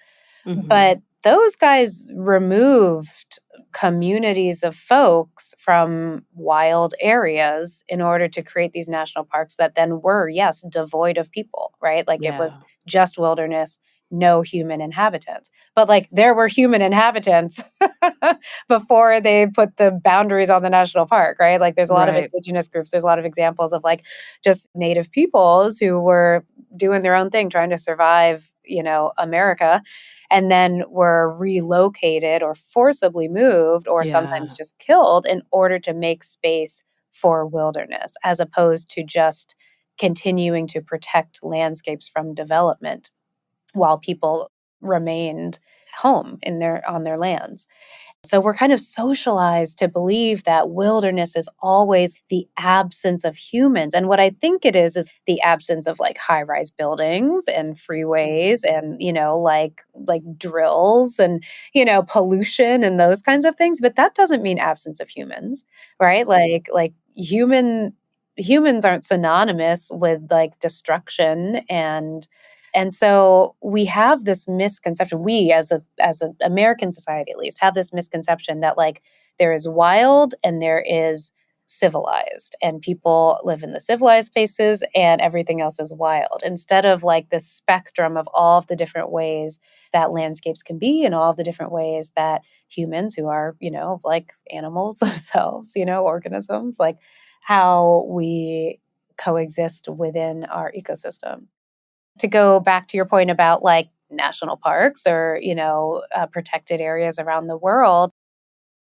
Mhm. But those guys removed communities of folks from wild areas in order to create these national parks that then were, yes, devoid of people, right? Like it was Yeah. just wilderness, no human inhabitants. But like there were human inhabitants before they put the boundaries on the national park, right? Like there's a lot of Right. indigenous groups, there's a lot of examples of like just native peoples who were doing their own thing, trying to survive, America, and then were relocated or forcibly moved or sometimes Yeah. just killed in order to make space for wilderness, as opposed to just continuing to protect landscapes from development while people remained home in their on their lands. So we're kind of socialized to believe that wilderness is always the absence of humans. And what I think it is the absence of like high-rise buildings and freeways and, like drills and, pollution and those kinds of things. But that doesn't mean absence of humans, right? Like human humans aren't synonymous with like destruction, and so we have this misconception, we as a American society at least have this misconception that like there is wild and there is civilized, and people live in the civilized spaces and everything else is wild, instead of like the spectrum of all of the different ways that landscapes can be, and all the different ways that humans, who are, like animals themselves, organisms, like how we coexist within our ecosystem. To go back to your point about like national parks or, protected areas around the world,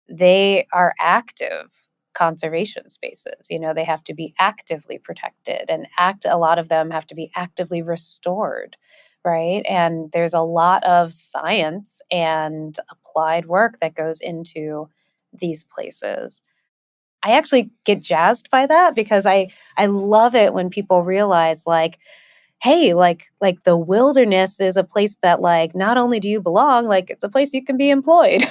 they are active conservation spaces. They have to be actively protected, and a lot of them have to be actively restored, right? And there's a lot of science and applied work that goes into these places. I actually get jazzed by that because I love it when people realize like, hey, like the wilderness is a place that like not only do you belong, like it's a place you can be employed.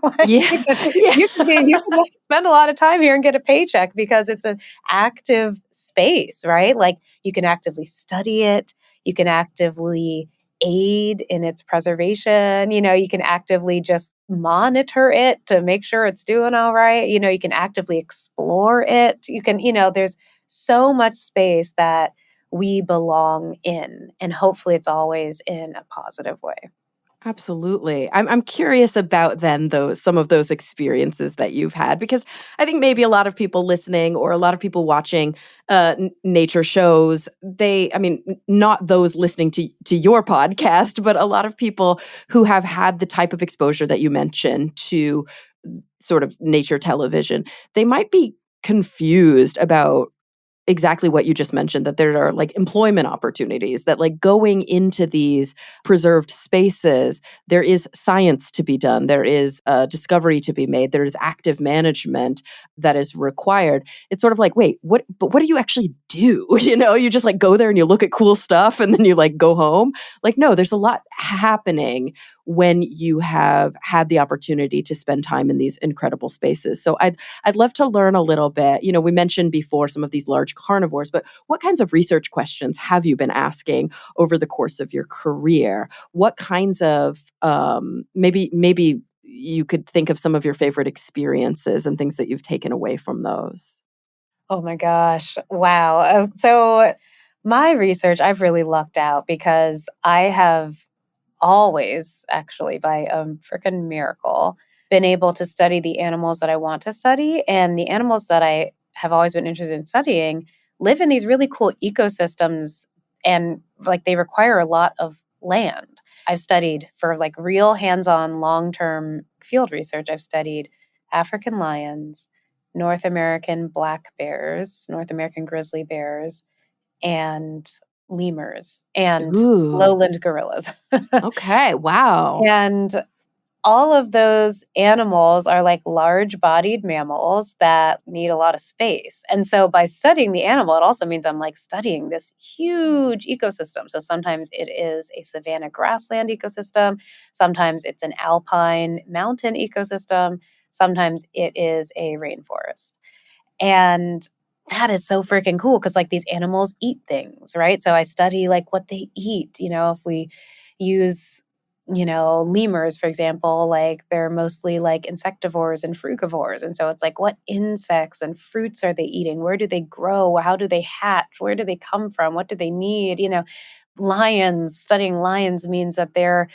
Like Yeah. Yeah. you can like spend a lot of time here and get a paycheck because it's an active space, right? Like you can actively study it, you can actively aid in its preservation, you can actively just monitor it to make sure it's doing all right, you can actively explore it. You can, there's so much space that we belong in. And hopefully it's always in a positive way. Absolutely. I'm curious about then some of those experiences that you've had, because I think maybe a lot of people listening or a lot of people watching nature shows, not those listening to your podcast, but a lot of people who have had the type of exposure that you mentioned to sort of nature television, they might be confused about exactly what you just mentioned, that there are like employment opportunities, that like going into these preserved spaces, there is science to be done, there is discovery to be made, there is active management that is required. It's sort of like, wait, what do you actually do? You just like go there and you look at cool stuff and then you like go home. Like, no, there's a lot happening when you have had the opportunity to spend time in these incredible spaces. So I'd love to learn a little bit. We mentioned before some of these large carnivores, but what kinds of research questions have you been asking over the course of your career? What kinds of maybe you could think of some of your favorite experiences and things that you've taken away from those? Oh my gosh. Wow. So my research, I've really lucked out because I have always, actually, by a freaking miracle, been able to study the animals that I want to study. And the animals that I have always been interested in studying live in these really cool ecosystems, and like they require a lot of land. I've studied for like real hands on long term field research. I've studied African lions, North American black bears, North American grizzly bears, and lemurs, and Ooh, lowland gorillas. okay, wow. And all of those animals are like large bodied mammals that need a lot of space. And so by studying the animal, it also means I'm like studying this huge ecosystem. So sometimes it is a savanna grassland ecosystem, sometimes it's an alpine mountain ecosystem, sometimes it is a rainforest. And that is so freaking cool because like these animals eat things, right? So I study like what they eat. If we use, lemurs, for example, like they're mostly like insectivores and frugivores. And so it's like, what insects and fruits are they eating? Where do they grow? How do they hatch? Where do they come from? What do they need? Lions, studying lions means that they're,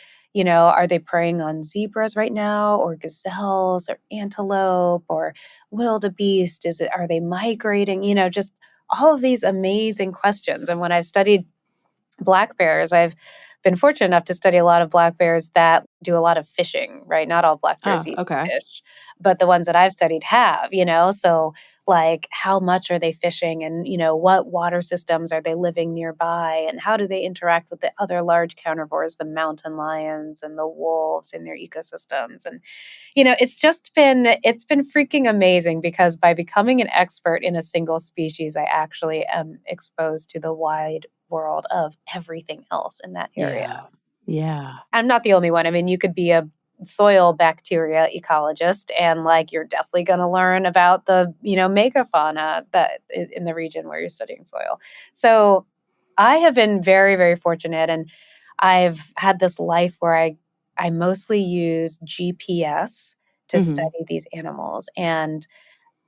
are they preying on zebras right now, or gazelles, or antelope, or wildebeest? Are they migrating? Just all of these amazing questions. And when I've studied black bears, I've been fortunate enough to study a lot of black bears that do a lot of fishing, right? Not all black bears Ah, eat okay. fish, but the ones that I've studied have, so like how much are they fishing, and what water systems are they living nearby, and how do they interact with the other large carnivores, the mountain lions and the wolves in their ecosystems. And it's been freaking amazing because by becoming an expert in a single species, I actually am exposed to the wide world of everything else in that area. Yeah. Yeah. I'm not the only one. I mean, you could be a soil bacteria ecologist, and like you're definitely going to learn about the, megafauna that in the region where you're studying soil. So I have been very, very fortunate, and I've had this life where I mostly use GPS to Hmm. study these animals. And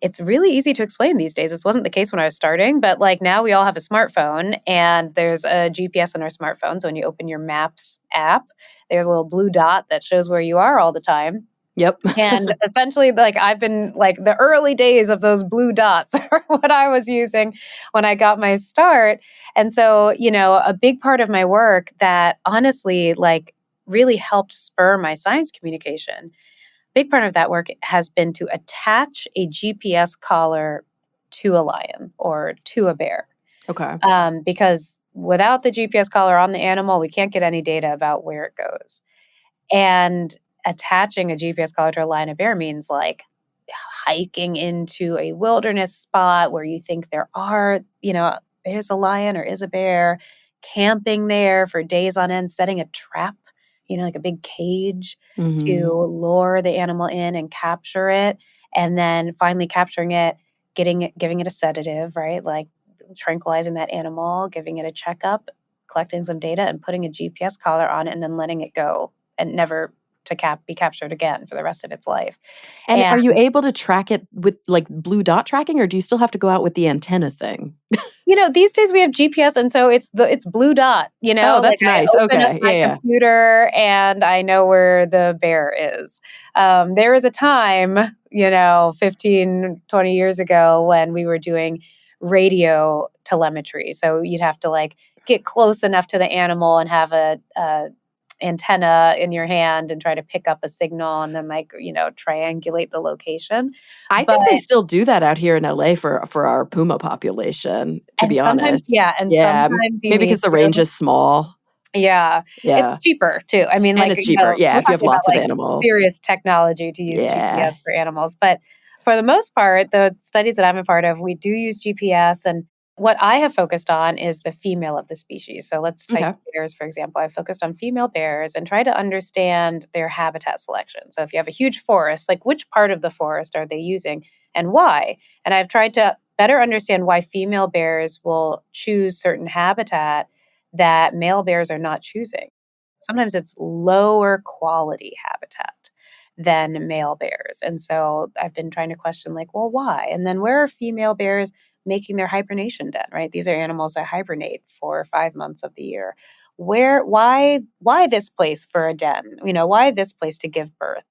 it's really easy to explain these days. This wasn't the case when I was starting, but like now we all have a smartphone and there's a GPS on our smartphone. So when you open your Maps app, there's a little blue dot that shows where you are all the time. Yep. And essentially, like I've been like the early days of those blue dots are what I was using when I got my start. And so, a big part of my work that honestly, like, really helped spur my science communication, big part of that work has been to attach a GPS collar to a lion or to a bear. Okay. Because without the GPS collar on the animal, we can't get any data about where it goes. And attaching a GPS collar to a lion or bear means like hiking into a wilderness spot where you think there's a lion or is a bear, camping there for days on end, setting a trap, like a big cage to Hmm. lure the animal in and capture it. And then finally capturing it, giving it a sedative, right? Like tranquilizing that animal, giving it a checkup, collecting some data and putting a GPS collar on it and then letting it go and never to be captured again for the rest of its life. And And are you able to track it with like blue dot tracking, or do you still have to go out with the antenna thing? these days we have GPS, and so it's blue dot. Oh, Like that's I nice. open up Okay. my Yeah. computer and I know where the bear is. There was a time, 15, 20 years ago when we were doing radio telemetry. So you'd have to like get close enough to the animal and have a antenna in your hand and try to pick up a signal and then like triangulate the location. I But think they still do that out here in LA for our puma population, to and be sometimes, honest. yeah, and Yeah, sometimes you maybe because need the range to. is small. Yeah, it's Yeah, cheaper too. I mean, and like, it's cheaper. Yeah, we're if you have talking about lots of like animals. serious technology to use Yeah. GPS for animals. But for the most part, the studies that I'm a part of, we do use GPS. And what I have focused on is the female of the species. So let's take Okay. bears, for example. I focused on female bears and try to understand their habitat selection. So if you have a huge forest, like which part of the forest are they using and why? And I've tried to better understand why female bears will choose certain habitat that male bears are not choosing. Sometimes it's lower quality habitat than male bears. And so I've been trying to question, like, well, why? And then where are female bears making their hibernation den, right? These are animals that hibernate for 5 months of the year. Why this place for a den? Why this place to give birth?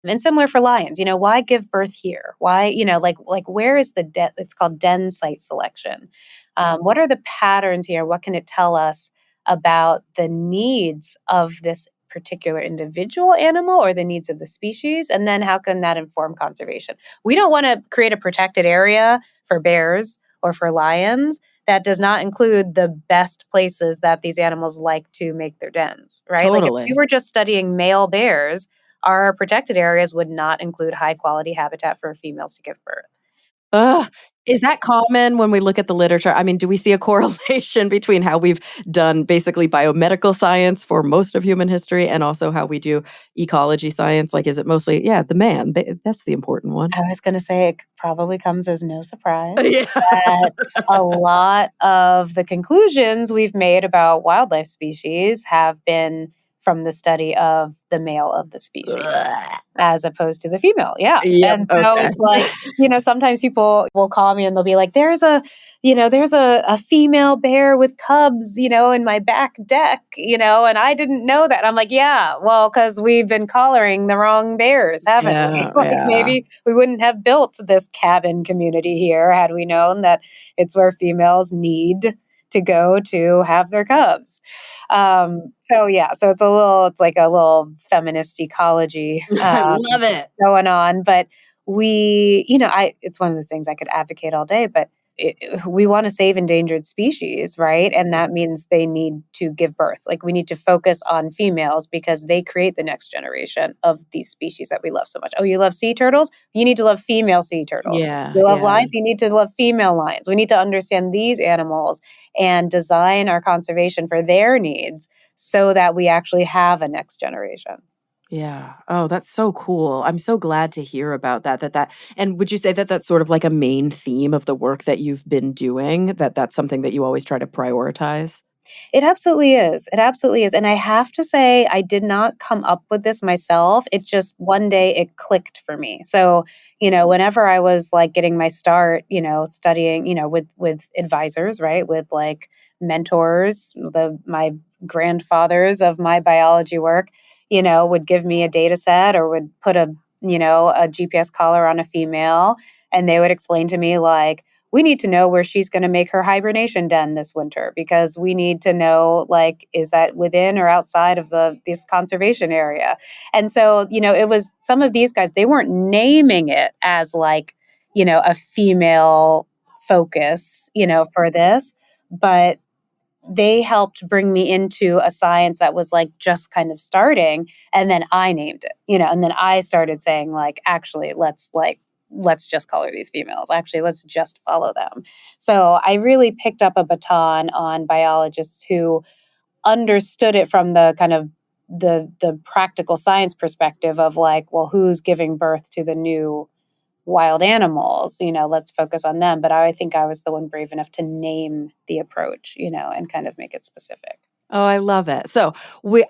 And similar for lions, why give birth here? Why, like where is the den? It's called den site selection. What are the patterns here? What can it tell us about the needs of this particular individual animal or the needs of the species? And then how can that inform conservation? We don't want to create a protected area for bears or for lions that does not include the best places that these animals like to make their dens, right? Like if we Totally. were just studying male bears, our protected areas would not include high quality habitat for females to give birth. Ugh. Is that common when we look at the literature? I mean, do we see a correlation between how we've done basically biomedical science for most of human history and also how we do ecology science? Like, is it mostly, yeah, the man? That's the important one. I was going to say it probably comes as no surprise Yeah. that a lot of the conclusions we've made about wildlife species have been from the study of the male of the species Ugh. as opposed to the female. Yeah. Yep. And so Okay. it's like, sometimes people will call me and they'll be like, there's a female bear with cubs, in my back deck, and I didn't know that. I'm like, yeah, well, because we've been collaring the wrong bears, haven't we? Yeah. Like Yeah. maybe we wouldn't have built this cabin community here had we known that it's where females need to go to have their cubs. So yeah, so it's like a little feminist ecology I love it. going on, but it's one of those things I could advocate all day, but we want to save endangered species, right? And that means they need to give birth. Like we need to focus on females because they create the next generation of these species that we love so much. Oh, you love sea turtles? You need to love female sea turtles. Yeah. You love Yeah. lions? You need to love female lions. We need to understand these animals and design our conservation for their needs so that we actually have a next generation. Yeah. Oh, that's so cool. I'm so glad to hear about that. And would you say that that's sort of like a main theme of the work that you've been doing, that that's something that you always try to prioritize? It absolutely is. It absolutely is. And I have to say, I did not come up with this myself. It just one day it clicked for me. So, whenever I was like getting my start, studying, with advisors, right? With like mentors, my grandfathers of my biology work, would give me a data set or would put a GPS collar on a female, and they would explain to me like, we need to know where she's going to make her hibernation den this winter because we need to know, like, is that within or outside of this conservation area? And so, it was some of these guys, they weren't naming it as like, a female focus, for this, but they helped bring me into a science that was like just kind of starting. And then I named it, and then I started saying like, actually, let's just color these females. Actually, let's just follow them. So I really picked up a baton on biologists who understood it from the kind of the practical science perspective of like, well, who's giving birth to the new wild animals, let's focus on them. But I think I was the one brave enough to name the approach, and kind of make it specific. Oh, I love it. So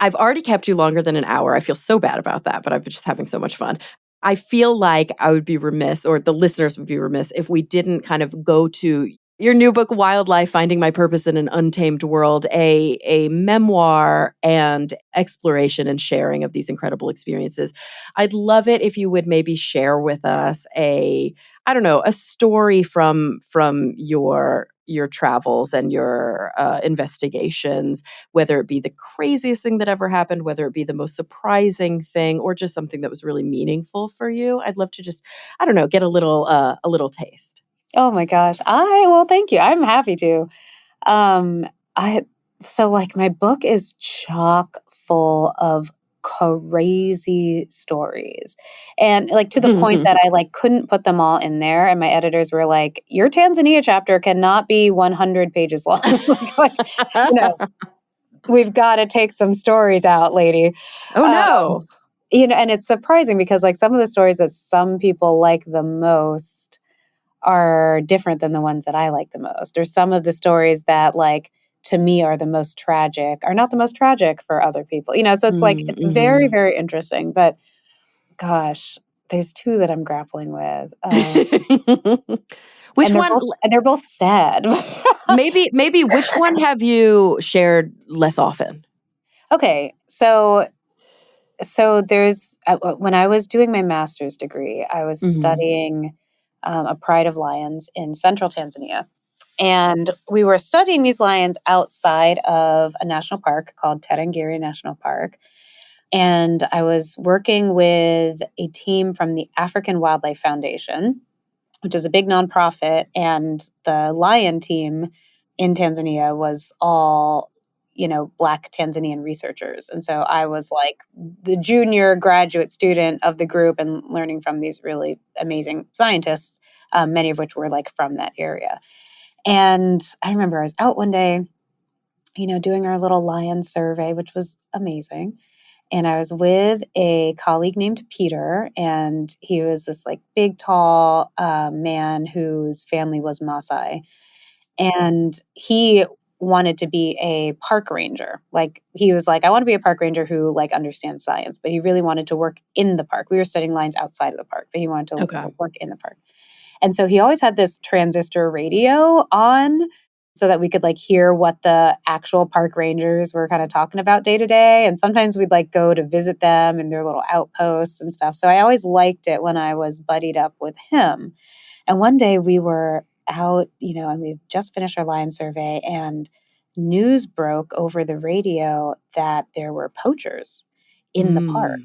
I've already kept you longer than an hour. I feel so bad about that, but I've been just having so much fun. I feel like I would be remiss, or the listeners would be remiss, if we didn't kind of go to your new book, Wildlife: Finding My Purpose in an Untamed World, a memoir and exploration and sharing of these incredible experiences. I'd love it if you would maybe share with us I don't know, a story from your travels and your investigations, whether it be the craziest thing that ever happened, whether it be the most surprising thing, or just something that was really meaningful for you. I'd love to just, I don't know, get a little taste. Oh my gosh. Well, thank you. I'm happy to. Um, I so like my book is chock full of crazy stories. And like to the point that I like couldn't put them all in there. And my editors were like, your Tanzania chapter cannot be 100 pages long. you know, we've got to take some stories out, lady. Oh Um, no. and it's surprising because like some of the stories that some people like the most are different than the ones that I like the most. Or some of the stories that like to me are the most tragic are not the most tragic for other people. So it's like it's very, Mm-hmm. very interesting. But gosh, there's two that I'm grappling with. Which And they're one? both and they're both sad. Maybe which one have you shared less often? Okay, so there's when I was doing my master's degree, I was Hmm. studying a pride of lions in central Tanzania. And we were studying these lions outside of a national park called Tarangire National Park. And I was working with a team from the African Wildlife Foundation, which is a big nonprofit. And the lion team in Tanzania was all, Black Tanzanian researchers. And so I was like the junior graduate student of the group and learning from these really amazing scientists, many of which were like from that area. And I remember I was out one day, doing our little lion survey, which was amazing. And I was with a colleague named Peter, and he was this like big, tall man whose family was Maasai. And he wanted to be a park ranger. Like he was like, I want to be a park ranger who like understands science, but he really wanted to work in the park. We were studying lions outside of the park, but he wanted to Okay. work in the park. And so he always had this transistor radio on so that we could like hear what the actual park rangers were kind of talking about day to day. And sometimes we'd like go to visit them in their little outposts and stuff. So I always liked it when I was buddied up with him. And one day we were out, and we just finished our lion survey, and news broke over the radio that there were poachers in the park.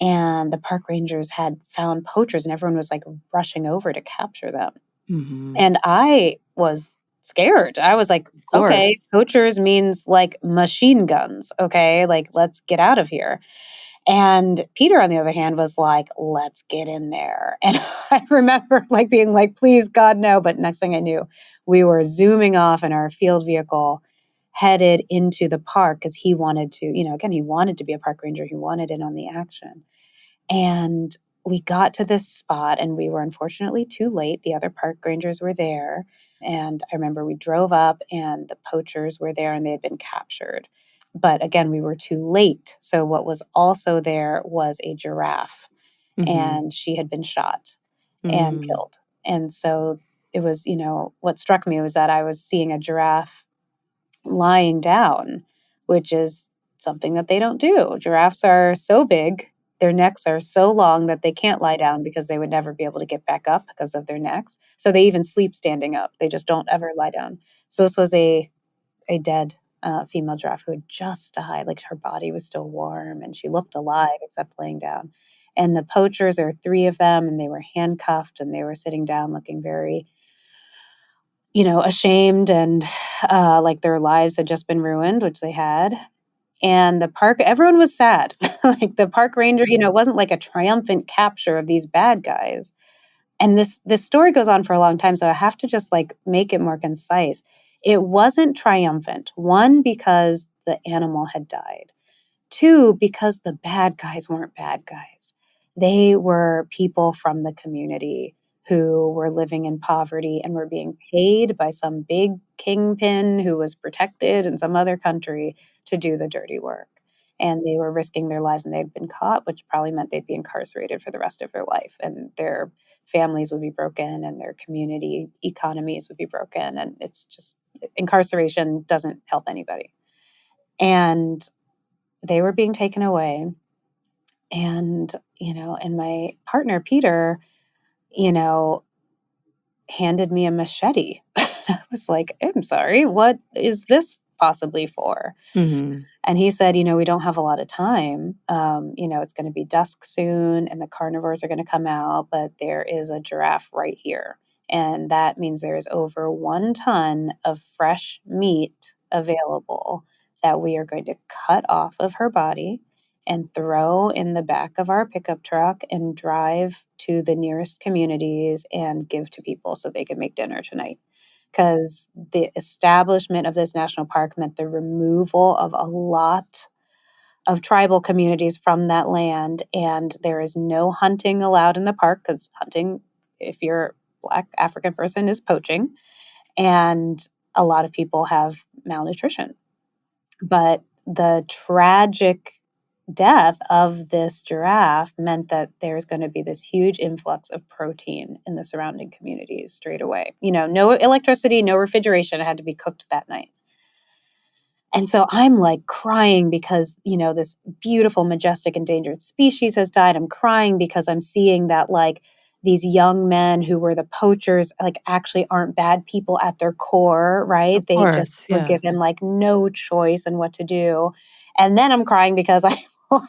Mm. And the park rangers had found poachers, and everyone was like rushing over to capture them. Hmm. And I was scared. I was like, Of okay, course. poachers means like machine guns. Okay, like let's get out of here. And Peter, on the other hand, was like, let's get in there. And I remember like being like, please, God, no. But next thing I knew, we were zooming off in our field vehicle. headed into the park because he wanted to, again, he wanted to be a park ranger. He wanted in on the action. And we got to this spot and we were unfortunately too late. The other park rangers were there. And I remember we drove up and the poachers were there and they had been captured. But again, we were too late. So what was also there was a giraffe, and she had been shot and Mm. killed. And so it was, what struck me was that I was seeing a giraffe lying down, which is something that they don't do. Giraffes are so big, their necks are so long that they can't lie down because they would never be able to get back up because of their necks. So they even sleep standing up. They just don't ever lie down. So this was a dead female giraffe who had just died. Like her body was still warm and she looked alive except laying down. And the poachers, there were three of them, and they were handcuffed and they were sitting down looking very, ashamed and like their lives had just been ruined, which they had. And the park, everyone was sad. Like the park ranger, it wasn't like a triumphant capture of these bad guys. And this story goes on for a long time, so I have to just like make it more concise. It wasn't triumphant. One, because the animal had died. Two, because the bad guys weren't bad guys. They were people from the community who were living in poverty and were being paid by some big kingpin who was protected in some other country to do the dirty work. And they were risking their lives and they'd been caught, which probably meant they'd be incarcerated for the rest of their life. And their families would be broken and their community economies would be broken. And it's just incarceration doesn't help anybody. And they were being taken away. And, and my partner, Peter, you know, handed me a machete. I was like, I'm sorry, what is this possibly for? Mm-hmm. And he said, we don't have a lot of time. It's going to be dusk soon and the carnivores are going to come out, but there is a giraffe right here. And that means there is over 1 ton of fresh meat available that we are going to cut off of her body and throw in the back of our pickup truck and drive to the nearest communities and give to people so they can make dinner tonight, because the establishment of this national park meant the removal of a lot of tribal communities from that land. And there is no hunting allowed in the park because hunting, if you're a Black African person, is poaching. And a lot of people have malnutrition. But the tragic death of this giraffe meant that there's going to be this huge influx of protein in the surrounding communities straight away. No electricity, no refrigeration. It had to be cooked that night. And so I'm like crying because, this beautiful, majestic, endangered species has died. I'm crying because I'm seeing that like these young men who were the poachers, like actually aren't bad people at their core, right? Of They just course, were yeah. given like no choice in what to do. And then I'm crying because I'm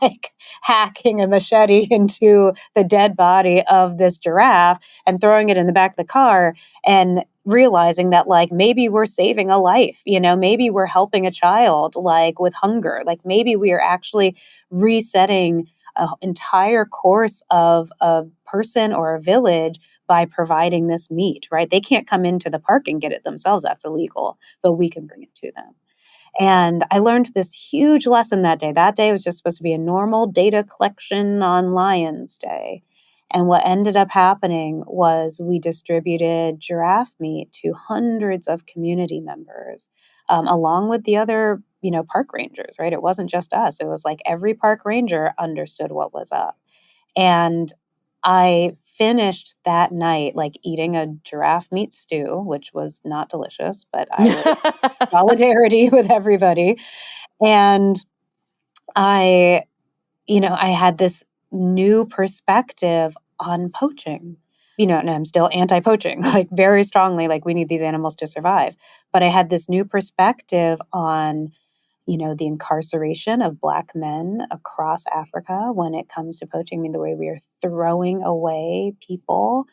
like hacking a machete into the dead body of this giraffe and throwing it in the back of the car and realizing that like maybe we're saving a life, maybe we're helping a child like with hunger, like maybe we are actually resetting an entire course of a person or a village by providing this meat, right? They can't come into the park and get it themselves, that's illegal, but we can bring it to them. And I learned this huge lesson that day. That day was just supposed to be a normal data collection on Lions Day. And what ended up happening was we distributed giraffe meat to hundreds of community members, along with the other, park rangers, right? It wasn't just us. It was like every park ranger understood what was up. And I finished that night like eating a giraffe meat stew, which was not delicious, but I was solidarity with everybody. And I, I had this new perspective on poaching. And I'm still anti-poaching, like very strongly, like we need these animals to survive. But I had this new perspective on, the incarceration of Black men across Africa when it comes to poaching. I mean, the way we are throwing away people,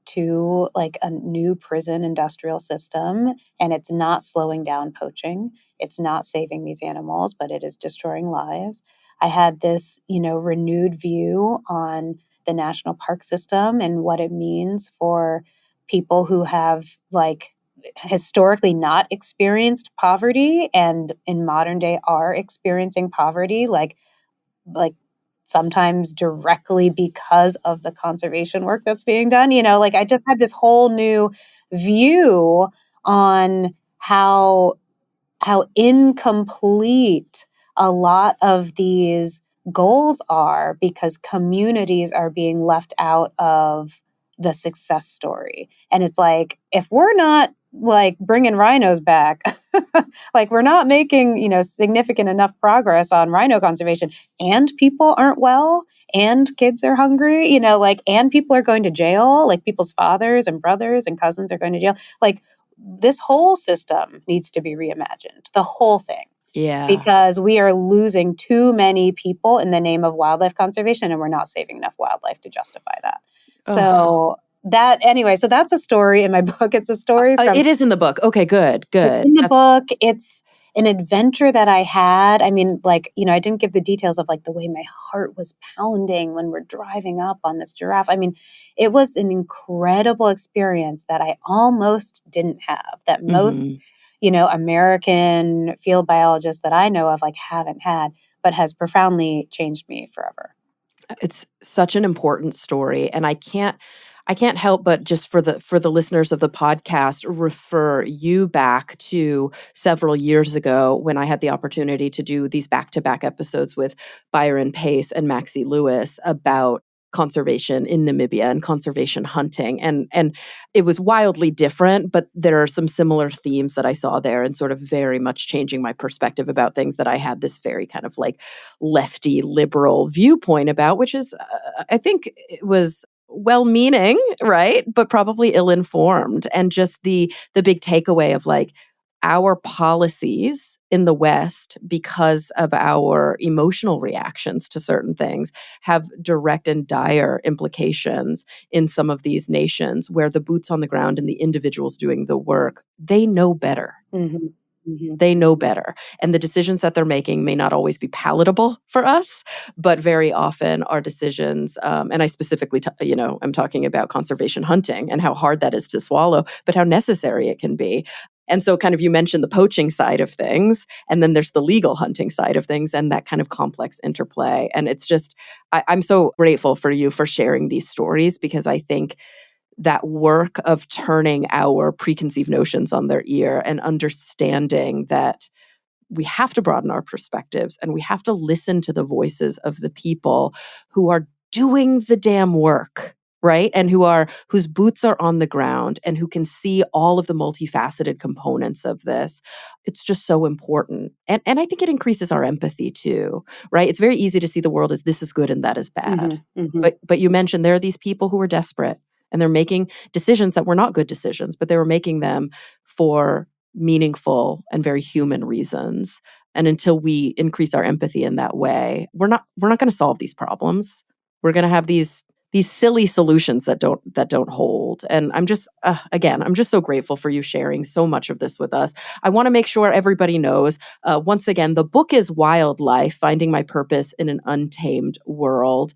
to like a new prison industrial system. And it's not slowing down poaching. It's not saving these animals, but it is destroying lives. I had this, renewed view on the national park system and what it means for people who have like historically not experienced poverty and in modern day are experiencing poverty, like sometimes directly because of the conservation work that's being done. Like I just had this whole new view on how incomplete a lot of these goals are because communities are being left out of the success story. And it's like, if we're not like bringing rhinos back, like we're not making, significant enough progress on rhino conservation, and people aren't well, and kids are hungry, and people are going to jail, like people's fathers and brothers and cousins are going to jail. Like, this whole system needs to be reimagined, the whole thing. Yeah. Because we are losing too many people in the name of wildlife conservation, and we're not saving enough wildlife to justify that. So so that's a story in my book. It's a story from... It is in the book. Okay, good. It's in the book. It's an adventure that I had. I mean, like, I didn't give the details of like the way my heart was pounding when we're driving up on this giraffe. I mean, it was an incredible experience that I almost didn't have, that most, American field biologists that I know of like haven't had, but has profoundly changed me forever. It's such an important story, and I can't help but just for the listeners of the podcast refer you back to several years ago when I had the opportunity to do these back-to-back episodes with Byron Pace and Maxie Lewis about conservation in Namibia and conservation hunting. And it was wildly different, but there are some similar themes that I saw there and sort of very much changing my perspective about things that I had this very kind of like lefty liberal viewpoint about, which is, I think it was well-meaning, right? But probably ill-informed. And just the big takeaway of like, our policies in the West, because of our emotional reactions to certain things, have direct and dire implications in some of these nations where the boots on the ground and the individuals doing the work, they know better. Mm-hmm. Mm-hmm. They know better. And the decisions that they're making may not always be palatable for us, but very often are decisions, and I specifically, I'm talking about conservation hunting and how hard that is to swallow, but how necessary it can be. And so kind of you mentioned the poaching side of things, and then there's the legal hunting side of things and that kind of complex interplay. And it's just, I'm so grateful for you for sharing these stories, because I think that work of turning our preconceived notions on their ear and understanding that we have to broaden our perspectives and we have to listen to the voices of the people who are doing the damn work, right? And whose boots are on the ground and who can see all of the multifaceted components of this. It's just so important. And I think it increases our empathy too, right? It's very easy to see the world as this is good and that is bad. Mm-hmm. Mm-hmm. But you mentioned there are these people who are desperate and they're making decisions that were not good decisions, but they were making them for meaningful and very human reasons. And until we increase our empathy in that way, we're not going to solve these problems. We're going to have these silly solutions that don't hold. And I'm just I'm just so grateful for you sharing so much of this with us. I want to make sure everybody knows, once again, the book is Wildlife: Finding My Purpose in an Untamed World.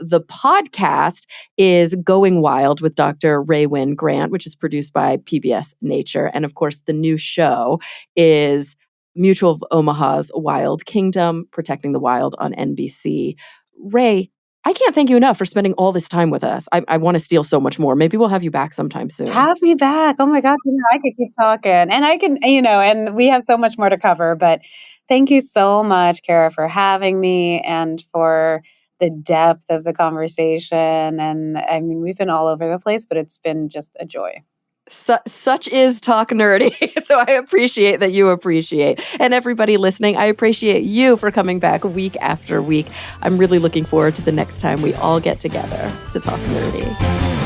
The podcast is Going Wild with Dr. Ray Wynn-Grant, which is produced by PBS Nature. And of course, the new show is Mutual of Omaha's Wild Kingdom, Protecting the Wild on NBC. Ray, I can't thank you enough for spending all this time with us. I want to steal so much more. Maybe we'll have you back sometime soon. Have me back. Oh my gosh, I could keep talking. And I can, and we have so much more to cover. But thank you so much, Kara, for having me and for the depth of the conversation. And I mean, we've been all over the place, but it's been just a joy. Such is Talk Nerdy. So I appreciate that you appreciate. And everybody listening, I appreciate you for coming back week after week. I'm really looking forward to the next time we all get together to talk nerdy.